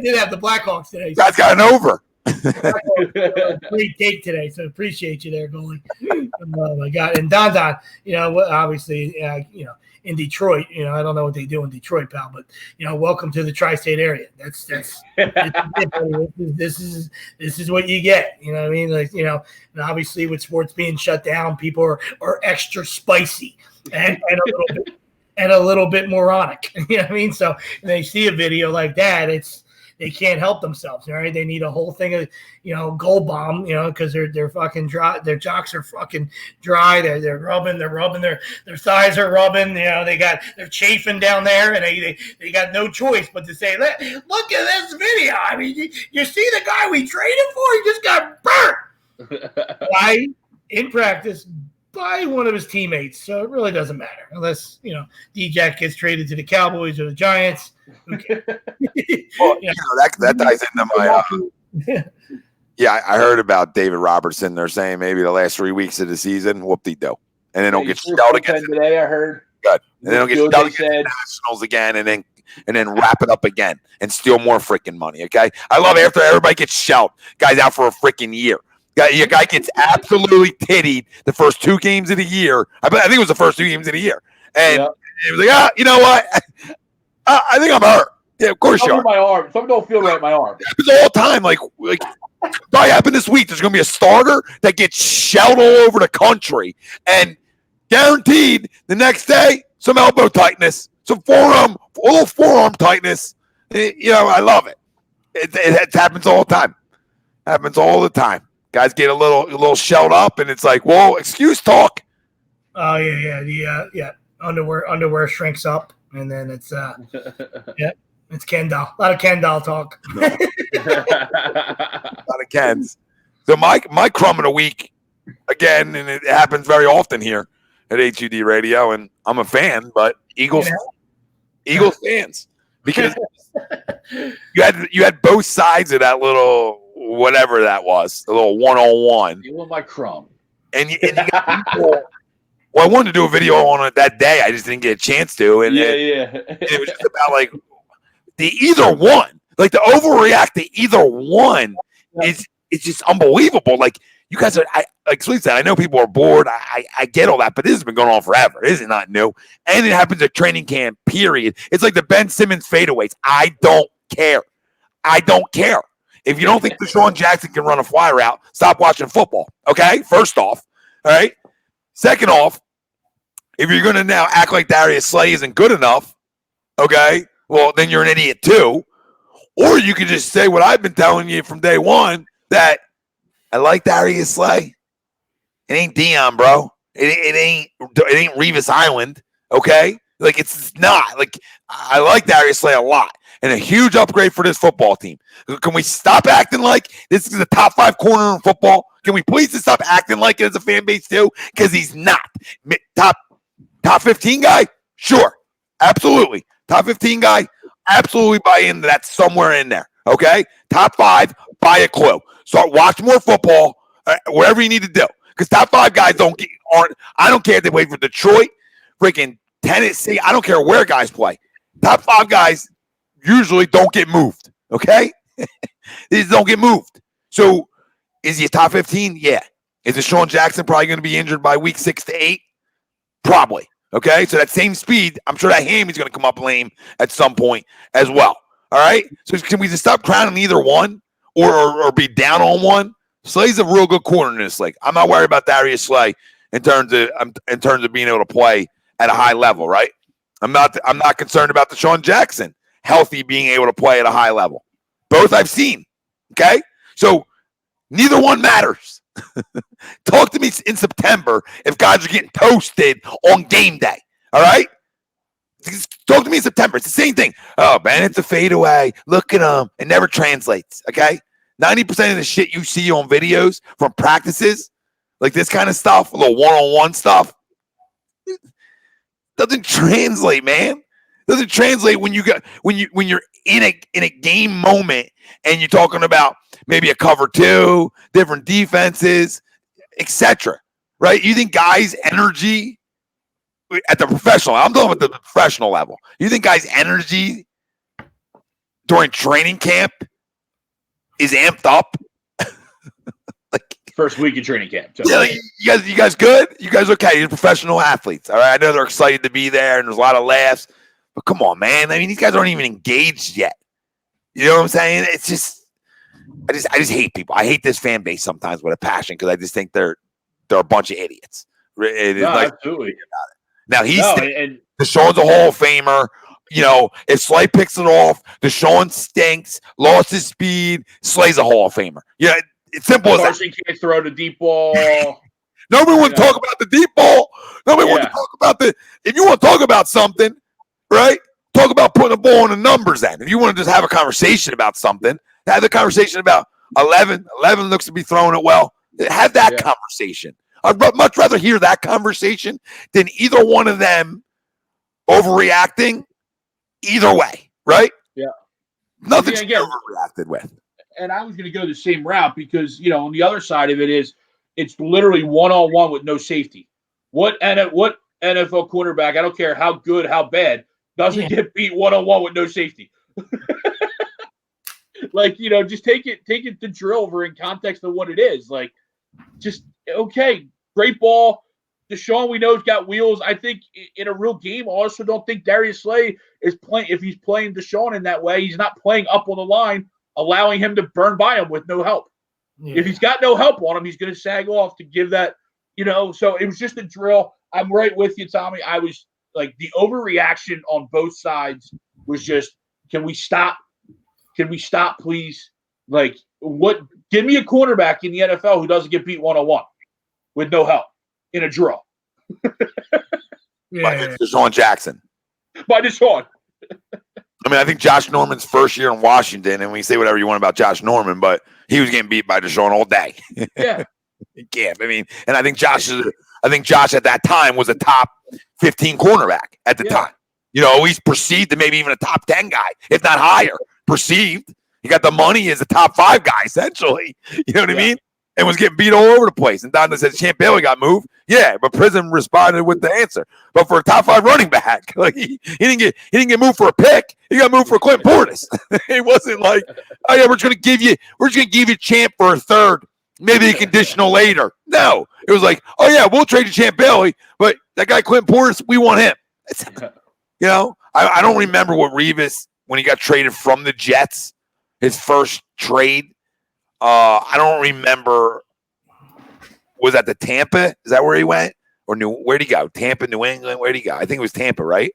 did have the Blackhawks today. That's got an over. Great take today, so appreciate you there, goalie. Oh my God! And Don, obviously, in Detroit, I don't know what they do in Detroit, pal, but welcome to the tri-state area. That's this is what you get. You know what I mean? Like, and obviously with sports being shut down, people are extra spicy and a little bit moronic. You know what I mean? So when they see a video like that, they can't help themselves, all right? They need a whole thing of, Gold Bomb, because they're fucking dry. Their jocks are fucking dry. They're rubbing. Their thighs are rubbing. They're chafing down there, and they got no choice but to say, look at this video. I mean, you see the guy we traded for? He just got burnt. In practice by one of his teammates, so it really doesn't matter unless D-Jack gets traded to the Cowboys or the Giants. Well, that ties into my Yeah, I heard about David Robertson. They're saying maybe the last 3 weeks of the season, whoop-de-do. And then he'll get shelled against today, I heard. Good. And then he'll get shelled against the Nationals again and then wrap it up again and steal more freaking money, okay? I love it after everybody gets shelled. Guy's out for a freaking year. Your guy gets absolutely tittied the first 2 games of the year. I think it was the first 2 games of the year. And he was like, you know what? I think I'm hurt. Yeah, of course you are. My arm. Something don't feel right in my arm. It happens all the time. Like probably happened this week. There's going to be a starter that gets shelled all over the country. And guaranteed the next day, some elbow tightness, some little forearm tightness. I love it. It happens all the time. Happens all the time. Guys get a little shelled up, and it's like, whoa, excuse talk. Oh yeah. Underwear shrinks up, and then it's it's Ken doll. A lot of Ken doll talk. A lot of Kens. So my crumb of the week again, and it happens very often here at HUD Radio, and I'm a fan, but Eagles fans, because you had both sides of that little whatever that was, a little 1-on-1. You want my crumb, and you got people. Well, I wanted to do a video on it that day. I just didn't get a chance to, and it was just about like the either one, like the overreact to either one is just unbelievable. Like you guys are, like Sweet said, I know people are bored. I get all that, but this has been going on forever. This is not new, and it happens at training camp. Period. It's like the Ben Simmons fadeaways. I don't care. If you don't think Deshaun Jackson can run a fly route, stop watching football. Okay, first off, all right. Second off, if you're going to now act like Darius Slay isn't good enough, okay, well, then you're an idiot too. Or you can just say what I've been telling you from day one, that I like Darius Slay. It ain't Dion, bro. It ain't Revis Island, okay? Like, it's not. Like, I like Darius Slay a lot. And a huge upgrade for this football team. Can we stop acting like this is the top 5 corner in football? Can we please just stop acting like it as a fan base too? Because he's not. Top 15 guy? Sure. Absolutely. Top 15 guy? Absolutely buy into that somewhere in there. Okay? Top 5, buy a clue. Start watching more football, wherever you need to do. Because top 5 guys aren't. I don't care if they play for Detroit, freaking Tennessee. I don't care where guys play. Top 5 guys usually don't get moved. Okay? These don't get moved. So is he a top 15? Yeah. Is Deshaun Jackson probably going to be injured by week 6 to 8? Probably. Okay? So that same speed, I'm sure that Hammy's going to come up lame at some point as well. All right? So can we just stop crowning either one or be down on one? Slay's a real good corner in this league. I'm not worried about Darius Slay in terms of being able to play at a high level, right? I'm not concerned about Deshaun Jackson healthy being able to play at a high level. Both I've seen. Okay? So neither one matters. Talk to me in September if guys are getting toasted on game day. All right? Talk to me in September. It's the same thing. Oh, man, it's a fadeaway. Look at him. It never translates. Okay? 90% of the shit you see on videos from practices, like this kind of stuff, a little one-on-one stuff, doesn't translate, man. Doesn't translate when you're in a game moment and you're talking about maybe a cover 2, different defenses, etc. Right? You think guys' energy at the professional, I'm talking about the professional level. You think guys' energy during training camp is amped up? Like first week of training camp. So. Yeah, like, you guys good? You guys okay? You're professional athletes. All right. I know they're excited to be there and there's a lot of laughs. But come on, man. I mean, these guys aren't even engaged yet. You know what I'm saying? It's just, I just hate people. I hate this fan base sometimes with a passion because I just think they're a bunch of idiots. Absolutely. Now Deshaun's a Hall of Famer. You know, if Slay picks it off, Deshaun stinks, lost his speed. Slay's a Hall of Famer. Yeah, it's simple as that. Carson can't throw the deep ball. Nobody want to talk about the deep ball. Nobody want to talk about if you want to talk about something. Right? Talk about putting a ball in the numbers then. If you want to just have a conversation about something, have the conversation about 11. 11 looks to be throwing it well. Have that conversation. I'd much rather hear that conversation than either one of them overreacting either way. Right? Yeah. Nothing's overreacted with. and I was going to go the same route because, on the other side of it is it's literally one-on-one with no safety. What NFL quarterback, I don't care how good, how bad, doesn't get beat one-on-one with no safety? Just take it the drill over in context of what it is. Great ball. Deshaun, we know, has got wheels. I think in a real game, I also don't think Darius Slay is playing. If he's playing Deshaun in that way, he's not playing up on the line, allowing him to burn by him with no help. Yeah. If he's got no help on him, he's going to sag off to give that, So it was just a drill. I'm right with you, Tommy. I was like, the overreaction on both sides was just, can we stop? Can we stop, please? Give me a cornerback in the NFL who doesn't get beat one-on-one with no help in a drill. By Deshaun Jackson. By Deshaun. I think Josh Norman's first year in Washington, and we say whatever you want about Josh Norman, but he was getting beat by Deshaun all day. Yeah. He can't. And I think Josh at that time was a top 15 cornerback at the time. He's perceived to maybe even a top 10 guy, if not higher. Perceived. He got the money as a top 5 guy, essentially. You know what I mean? And was getting beat all over the place. And Donna said, Champ Bailey got moved. Yeah, but Prism responded with the answer. But for a top 5 running back, he didn't get moved for a pick. He got moved for Clint Portis. It wasn't like, oh yeah, we're just gonna give you Champ for a third, maybe a conditional later. No, it was like, oh yeah, we'll trade you Champ Bailey, but that guy Clint Portis, we want him. I don't remember what Revis, when he got traded from the Jets, his first trade. I don't remember. Was that the Tampa? Is that where he went? Or where'd he go? Tampa, New England? Where'd he go? I think it was Tampa, right?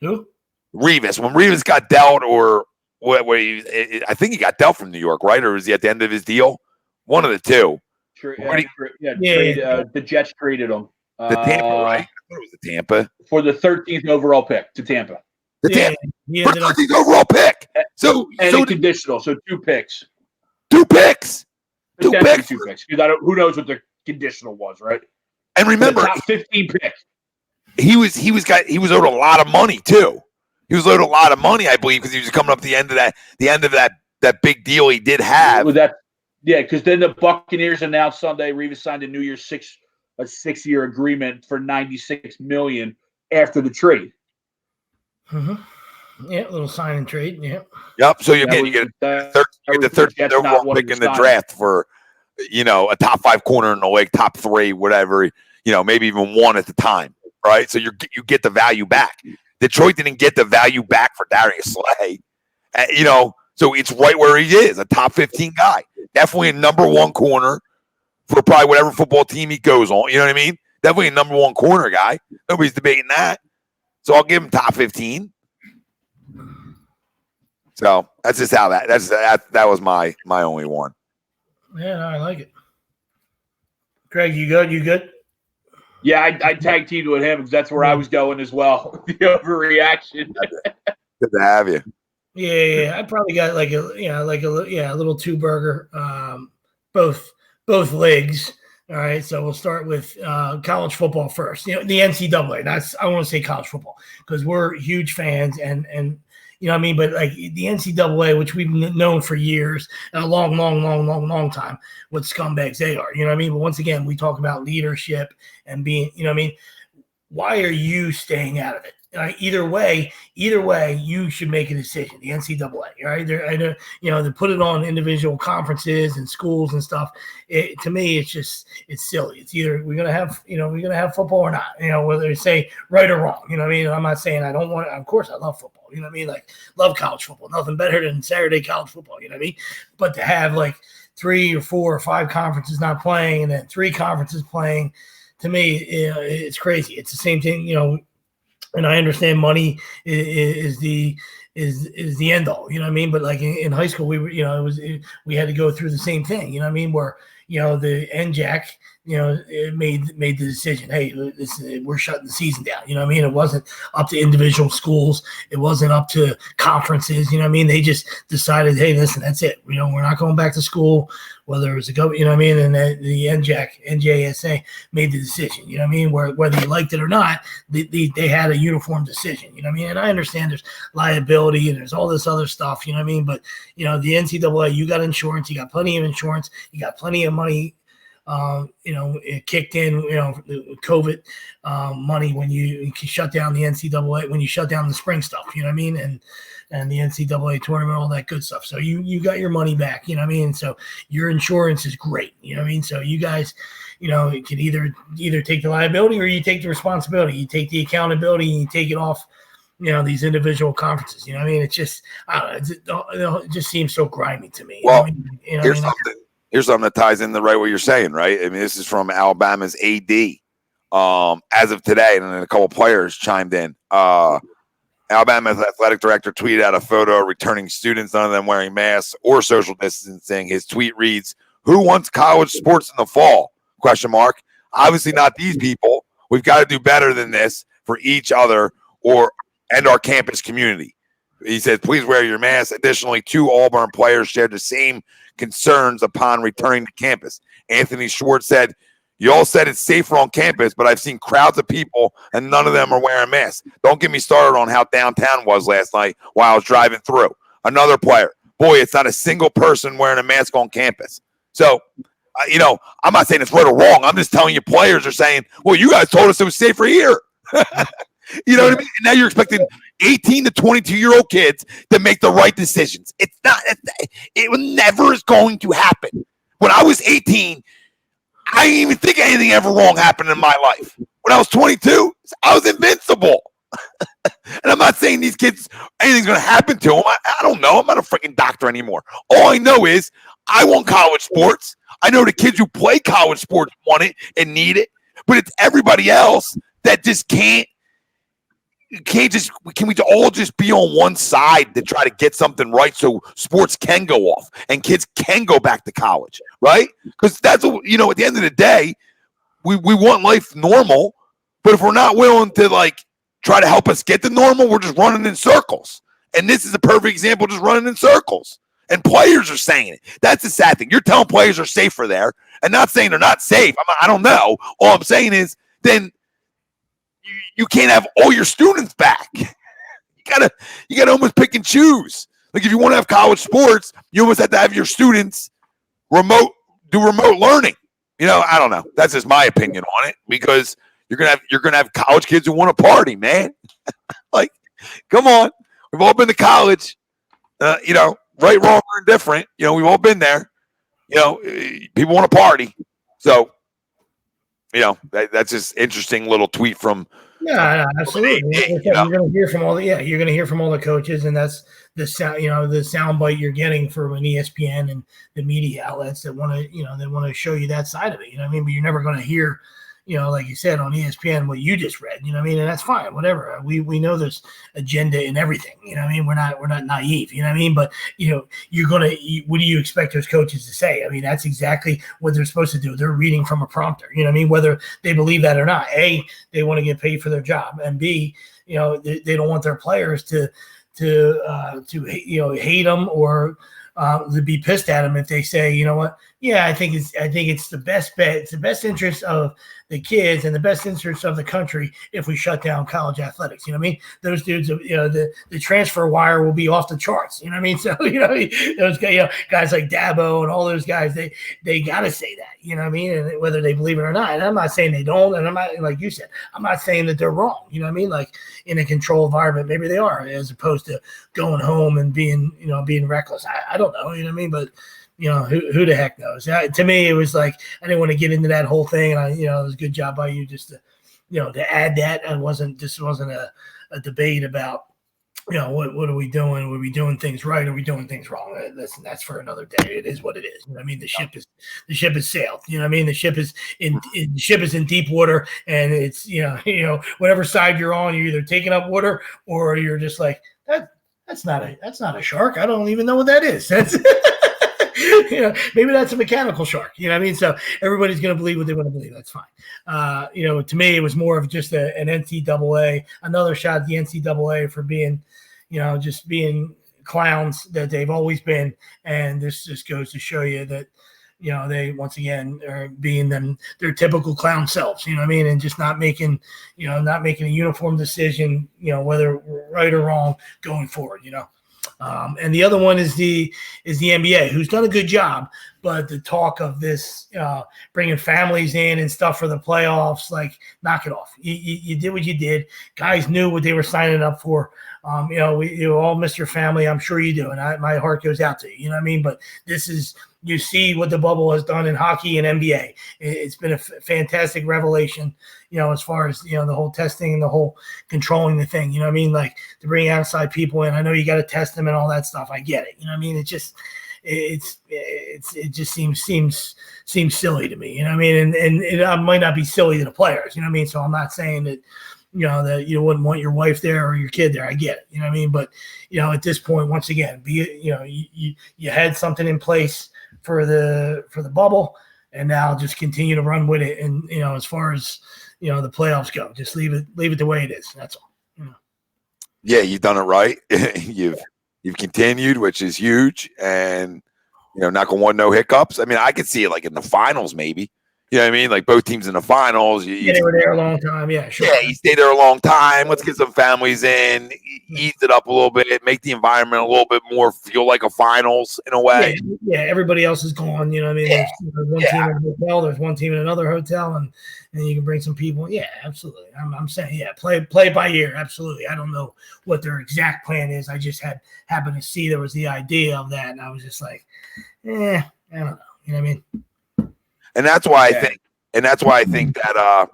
Who? Revis. When Revis got dealt, or I think he got dealt from New York, right? Or was he at the end of his deal? One of the two. The Jets traded him. The Tampa, right? I thought it was the Tampa. For the 13th overall pick to Tampa. For the 13th overall pick. So conditional. So 2 picks. 2 picks. 2 picks. 2 picks. Who knows what the conditional was, right? And remember, top 15 picks. He was owed a lot of money too. He was owed a lot of money, I believe, because he was coming up the end of that big deal he did have. Because then the Buccaneers announced Sunday Revis signed a New Year's 6-year agreement for $96 million after the trade. Mm-hmm. Yeah, a little sign and trade. Yeah. Yep. So you get the 13th overall pick in the draft for, a top 5 corner in the league, top 3, whatever. Maybe even 1 at the time, right? So you get the value back. Detroit didn't get the value back for Darius Slay. So it's right where he is, a top 15 guy. Definitely a number 1 corner for probably whatever football team he goes on. You know what I mean? Definitely a number 1 corner guy. Nobody's debating that. So I'll give him top 15. So that's just how that was my only one. Yeah, no, I like it. Greg, you good? You good? Yeah, I tag teamed with him because that's where I was going as well. The overreaction. Good to have you. Yeah. I probably got a little 2 burger, both legs. All right, so we'll start with college football first. The NCAA. I want to say college football because we're huge fans, and you know what I mean. But like the NCAA, which we've known for years, and a long time, what scumbags they are. You know what I mean. But once again, we talk about leadership and being. You know what I mean. Why are you staying out of it? Either way, you should make a decision. The NCAA, right? They put it on individual conferences and schools and stuff. To me, it's silly. It's either we're gonna have football or not. Whether they say right or wrong. You know what I mean? I'm not saying I don't want it. Of course, I love football. You know what I mean? Like love college football. Nothing better than Saturday college football. You know what I mean? But to have like 3 or 4 or 5 conferences not playing and then 3 conferences playing, to me, it's crazy. It's the same thing. And I understand money is the end all, you know what I mean? But like in high school, we had to go through the same thing, you know what I mean? Where, the NJAC, it made the decision. Hey, we're shutting the season down. You know what I mean? It wasn't up to individual schools. It wasn't up to conferences. You know what I mean? They just decided, hey, listen, that's it. We're not going back to school. Whether it was you know what I mean, and the NJSA made the decision. You know what I mean? Whether you liked it or not, they had a uniform decision. You know what I mean? And I understand there's liability and there's all this other stuff. You know what I mean? But the NCAA, you got insurance. You got plenty of insurance. You got plenty of money. It kicked in, COVID money when you shut down the NCAA, when you shut down the spring stuff, you know what I mean? And the NCAA tournament, all that good stuff. So you got your money back, you know what I mean? So your insurance is great, you know what I mean? So you guys, you can either take the liability or you take the responsibility. You take the accountability and you take it off, these individual conferences. You know what I mean? It's just, I don't know, it just seems so grimy to me. Well, here's something that ties in the right what you're saying, right? I mean, this is from Alabama's AD as of today, and then a couple players chimed in. Alabama's athletic director tweeted out a photo of returning students, none of them wearing masks or social distancing. His tweet reads, "Who wants college sports in the fall? ? Obviously not these people. We've got to do better than this for each other and our campus community." He said, "Please wear your mask." Additionally, 2 Auburn players shared the same concerns upon returning to campus. Anthony Schwartz said, "You all said it's safer on campus, but I've seen crowds of people and none of them are wearing masks. Don't get me started on how downtown was last night while I was driving through." Another player, "Boy, it's not a single person wearing a mask on campus." So, I'm not saying it's right or wrong. I'm just telling you players are saying, well, you guys told us it was safer here. You know what I mean? And now you're expecting 18 to 22-year-old kids to make the right decisions. It never is going to happen. When I was 18, I didn't even think anything ever wrong happened in my life. When I was 22, I was invincible. And I'm not saying these kids, anything's going to happen to them. I don't know. I'm not a freaking doctor anymore. All I know is I want college sports. I know the kids who play college sports want it and need it. But it's everybody else that just can't. Can we all just be on one side to try to get something right so sports can go off and kids can go back to college, right? Because that's what, at the end of the day, we want life normal, but if we're not willing to try to help us get to normal, we're just running in circles. And this is a perfect example, just running in circles. And players are saying it. That's the sad thing. You're telling players are safer there and not saying they're not safe. I don't know. All I'm saying is then you can't have all your students back. You gotta almost pick and choose. Like if you want to have college sports, you almost have to have your students do remote learning. I don't know. That's just my opinion on it because you're gonna have college kids who want to party, man. Come on, we've all been to college. Right, wrong, or indifferent. We've all been there. People want to party, so. That's just interesting little tweet from. Yeah, absolutely. You're going to hear from all the coaches, and that's the sound. The sound bite you're getting from an ESPN and the media outlets that want to show you that side of it. You know what I mean? But you're never going to hear, like you said on ESPN, what you just read. You know what I mean? And that's fine. Whatever. We know there's agenda in everything. You know what I mean? We're not naive. You know what I mean? But what do you expect those coaches to say? I mean, that's exactly what they're supposed to do. They're reading from a prompter. You know what I mean? Whether they believe that or not. A, they want to get paid for their job, and B, they don't want their players to hate them or to be pissed at them if they say, you know what? Yeah, I think it's the best bet. It's the best interest of the kids and the best interest of the country if we shut down college athletics. You know what I mean? Those dudes, the transfer wire will be off the charts. You know what I mean? So, those guys like Dabo and all those guys, they got to say that, you know what I mean? And whether they believe it or not. And I'm not saying they don't. And I'm not, like you said, I'm not saying that they're wrong. You know what I mean? Like in a controlled environment, maybe they are, as opposed to going home and being reckless. I don't know. You know what I mean? But who the heck knows? To me, it was like I didn't want to get into that whole thing, and it was a good job by you just to add that. This wasn't a debate about what are we doing? Are we doing things right? Are we doing things wrong? That's for another day. It is what it is. You know what I mean? The ship is sailed. You know what I mean? The ship is in deep water, and it's whatever side you're on, you're either taking up water or you're just like that. That's not a shark. I don't even know what that is. That's maybe that's a mechanical shark. You know what I mean? So everybody's going to believe what they want to believe. That's fine. To me, it was more of just an NCAA, another shot at the NCAA for being, just being clowns that they've always been. And this just goes to show you that, they once again are being their typical clown selves, you know what I mean? And just not making a uniform decision, whether right or wrong going forward, And the other one is the NBA, who's done a good job, but the talk of this bringing families in and stuff for the playoffs, like, knock it off. You did what you did. Guys knew what they were signing up for. You all miss your family. I'm sure you do, and my heart goes out to you. You know what I mean? But this is, you see what the bubble has done in hockey and NBA. It's been a fantastic revelation, as far as, the whole testing and the whole controlling the thing, you know what I mean? Like, to bring outside people in. I know you got to test them and all that stuff. I get it. You know what I mean? It just seems silly to me, you know what I mean? And it might not be silly to the players, you know what I mean? So I'm not saying that, that you wouldn't want your wife there or your kid there. I get it, you know what I mean? But, at this point, once again, you had something in place for the bubble, and now just continue to run with it. And, as far as, the playoffs go, just leave it the way it is. That's all. Yeah, you've done it right. You've continued, which is huge. And, knock on wood, no hiccups. I mean, I could see it like in the finals, maybe. You know what I mean? Like both teams in the finals. They were there a long time. Yeah, sure. Yeah, you stay there a long time. Let's get some families in, ease it up a little bit, make the environment a little bit more feel like a finals in a way. Yeah, everybody else is gone. You know what I mean? Yeah. There's one team in a hotel. There's one team in another hotel, and you can bring some people. Yeah, absolutely. I'm saying, play by ear. Absolutely. I don't know what their exact plan is. I just happened to see there was the idea of that, and I was just like, I don't know. You know what I mean? And that's why I think that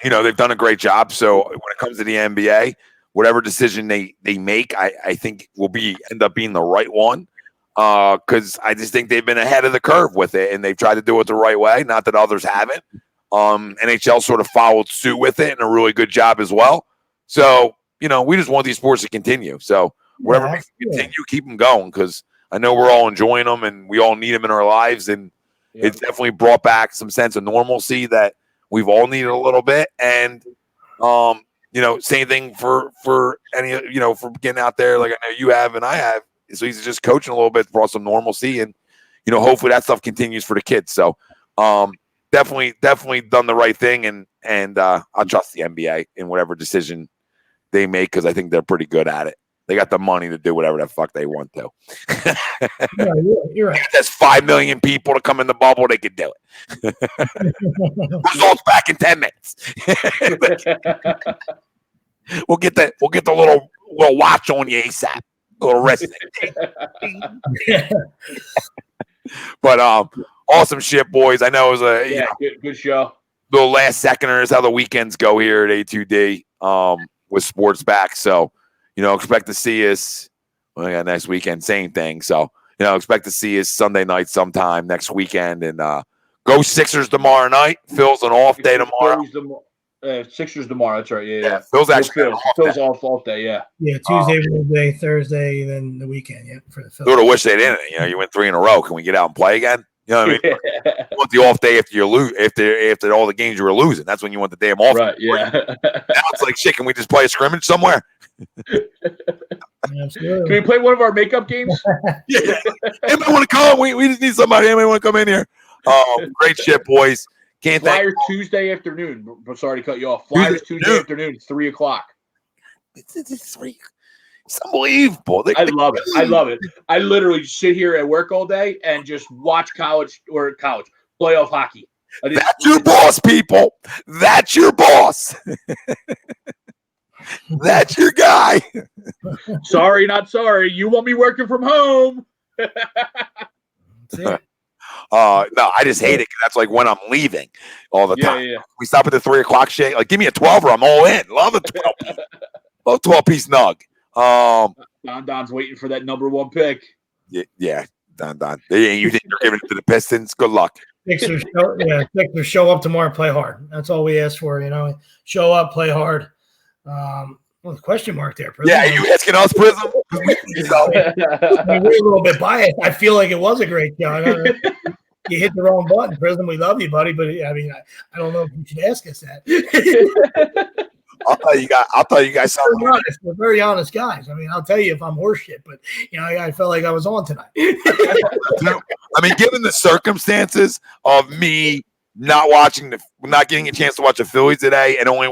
they've done a great job. So when it comes to the NBA, whatever decision they make, I think will end up being the right one. Because I just think they've been ahead of the curve with it, and they've tried to do it the right way. Not that others haven't. NHL sort of followed suit with it, and a really good job as well. So we just want these sports to continue. So whatever makes them continue, keep them going. Because I know we're all enjoying them, and we all need them in our lives, and it's definitely brought back some sense of normalcy that we've all needed a little bit. And, same thing for any, for getting out there like I know you have and I have. So he's just coaching a little bit, brought some normalcy, and, hopefully that stuff continues for the kids. So definitely done the right thing. And I'll trust the NBA in whatever decision they make, because I think they're pretty good at it. They got the money to do whatever the fuck they want to. Yeah, you're right. If there's 5 million people to come in the bubble, they could do it. Results back in 10 minutes. We'll get the little watch on you ASAP. A little rest. But awesome shit, boys. I know it was good show. Little last seconder is how the weekends go here at A2D with sports back. So expect to see us next weekend, same thing. So, expect to see us Sunday night sometime next weekend. And go Sixers tomorrow night. Phil's an off day tomorrow. Sixers tomorrow. That's right. Yeah. Phil's actually Phil's off day. Yeah. Yeah, Tuesday, Wednesday, Thursday, then the weekend. Yeah, for the Phillies. Sort of wish they didn't. You went 3 in a row. Can we get out and play again? You know what I mean? You want the off day after you lose, after all the games you were losing. That's when you want the damn off. Right. Yeah. Now it's like, shit, can we just play a scrimmage somewhere? Absolutely. Can we play one of our makeup games? Yeah. Anybody want to come? We just need somebody. Anybody want to come in here? Great shit, boys. Can't Flyers Tuesday afternoon. I'm sorry to cut you off. Flyers Tuesday afternoon, 3:00. It's 3. It's unbelievable. I love it. I literally sit here at work all day and just watch college playoff hockey. That's your boss, people. That's your boss. That's your guy. Sorry, not sorry. You want me working from home. No, I just hate it because that's like when I'm leaving all the time. Yeah. We stop at the 3:00 shake. Like, give me a 12-er. I'm all in. Love a 12. Love 12-piece nug. Don's waiting for that number 1 pick. Yeah, Don. You think you're giving it to the Pistons? Good luck. Sixers show up tomorrow, play hard. That's all we ask for. Show up, play hard. Well, the question mark there. Prism. Yeah, are you asking us, Prism? I mean, we're a little bit biased. I feel like it was a great show. You hit the wrong button, Prism. We love you, buddy, but I mean, I don't know if you should ask us that. I'll tell you guys something. We're very honest guys. I mean, I'll tell you if I'm horseshit, but I felt like I was on tonight. I mean, given the circumstances of me not getting a chance to watch the Phillies today, and only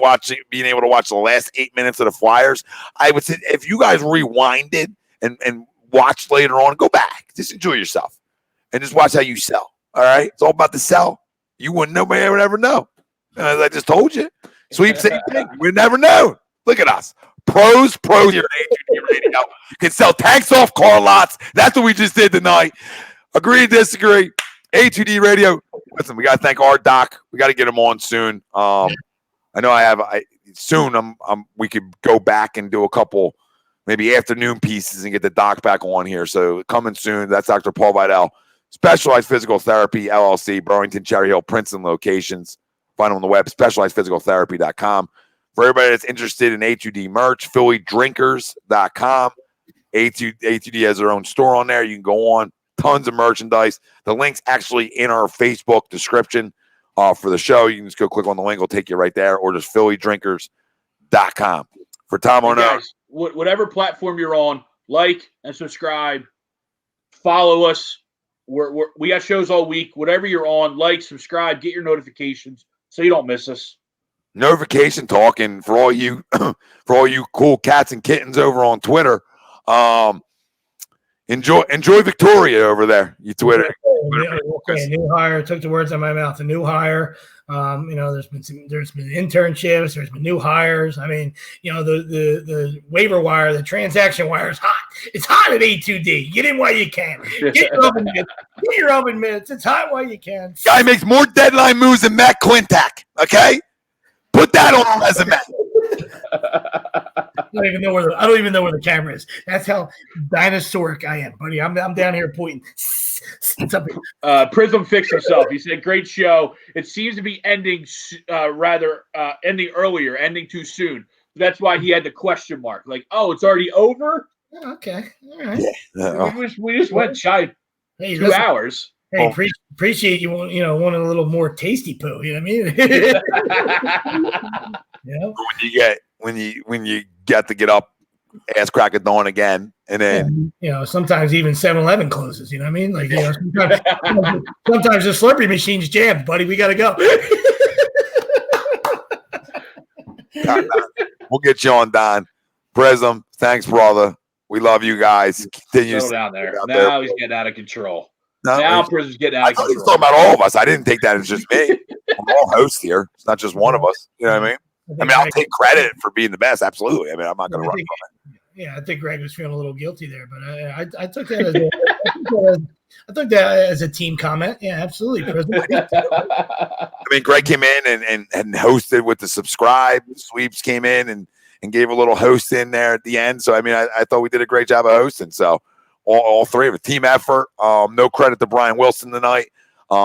being able to watch the last 8 minutes of the Flyers, I would say if you guys rewinded and watched later on, go back, just enjoy yourself, and just watch how you sell. All right, it's all about the sell. You wouldn't. Nobody would ever know. As I just told you. Sweep, same thing. We never know. Look at us. Pros here at A2D Radio. Can sell tanks off car lots. That's what we just did tonight. Agree, disagree. A2D Radio. Listen, we got to thank our doc. We got to get him on soon. I know soon we could go back and do a couple maybe afternoon pieces and get the doc back on here. So coming soon. That's Dr. Paul Vidal. Specialized Physical Therapy, LLC, Burlington, Cherry Hill, Princeton locations. Find them on the web, specializedphysicaltherapy.com. For everybody that's interested in A2D merch, phillydrinkers.com. A2D has their own store on there. You can go on. Tons of merchandise. The link's actually in our Facebook description for the show. You can just go click on the link. It'll take you right there. Or just phillydrinkers.com. For Tom Arnott. Whatever platform you're on, like and subscribe. Follow us. We got shows all week. Whatever you're on, like, subscribe, get your notifications so you don't miss us. Notification talking for all you cool cats and kittens over on Twitter. Enjoy Victoria over there. You Twitter. Okay, new hire. Took the words out of my mouth. A new hire. There's been internships. There's been new hires. I mean, the waiver wire, the transaction wire is hot. It's hot at A2D. Get in while you can. Get your oven minutes. It's hot while you can. Guy makes more deadline moves than Matt Quintak. Okay, put that on a resume. I don't even know where the camera is. That's how dinosauric I am, buddy. I'm down here pointing. Prism fixed himself. He said, "Great show. It seems to be ending ending earlier, ending too soon. That's why he had the question mark. Like, oh, it's already over. Okay, all right. Yeah. We just went shy 2 hours. Hey, appreciate you. Wanting a little more tasty poo. You know what I mean? When you get to get up, ass crack of dawn again, and then sometimes even 7-Eleven closes. You know what I mean? Like sometimes the Slurpee machine's jammed, buddy. We got to go. We'll get you on, Don. Prism, thanks, brother. We love you guys. Continue to down there. Now he's getting out of control. Now Prism's getting out of control. He's talking about all of us. I didn't take that as just me. We're all hosts here. It's not just one of us. You know what I mean? I'll take credit for being the best. Absolutely. I mean, I'm not going to run from it. Yeah, I think Greg was feeling a little guilty there, but I took that as a team comment. Yeah, absolutely. I mean, Greg came in and hosted with the subscribe. Sweeps came in and gave a little host in there at the end. So, I mean, I thought we did a great job of hosting. So, all three of it, team effort. No credit to Brian Wilson tonight.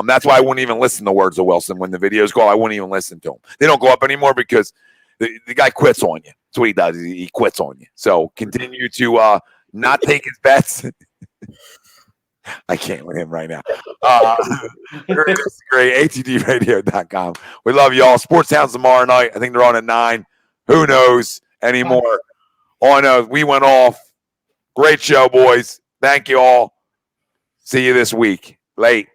That's why I wouldn't even listen to words of Wilson when the videos go. I wouldn't even listen to them. They don't go up anymore because the guy quits on you. That's what he does. He quits on you. So continue to not take his bets. I can't with him right now. Great. ATDradio.com. We love y'all. Sports Towns tomorrow night. I think they're on at 9. Who knows anymore? All I know is we went off. Great show, boys. Thank you all. See you this week. Later.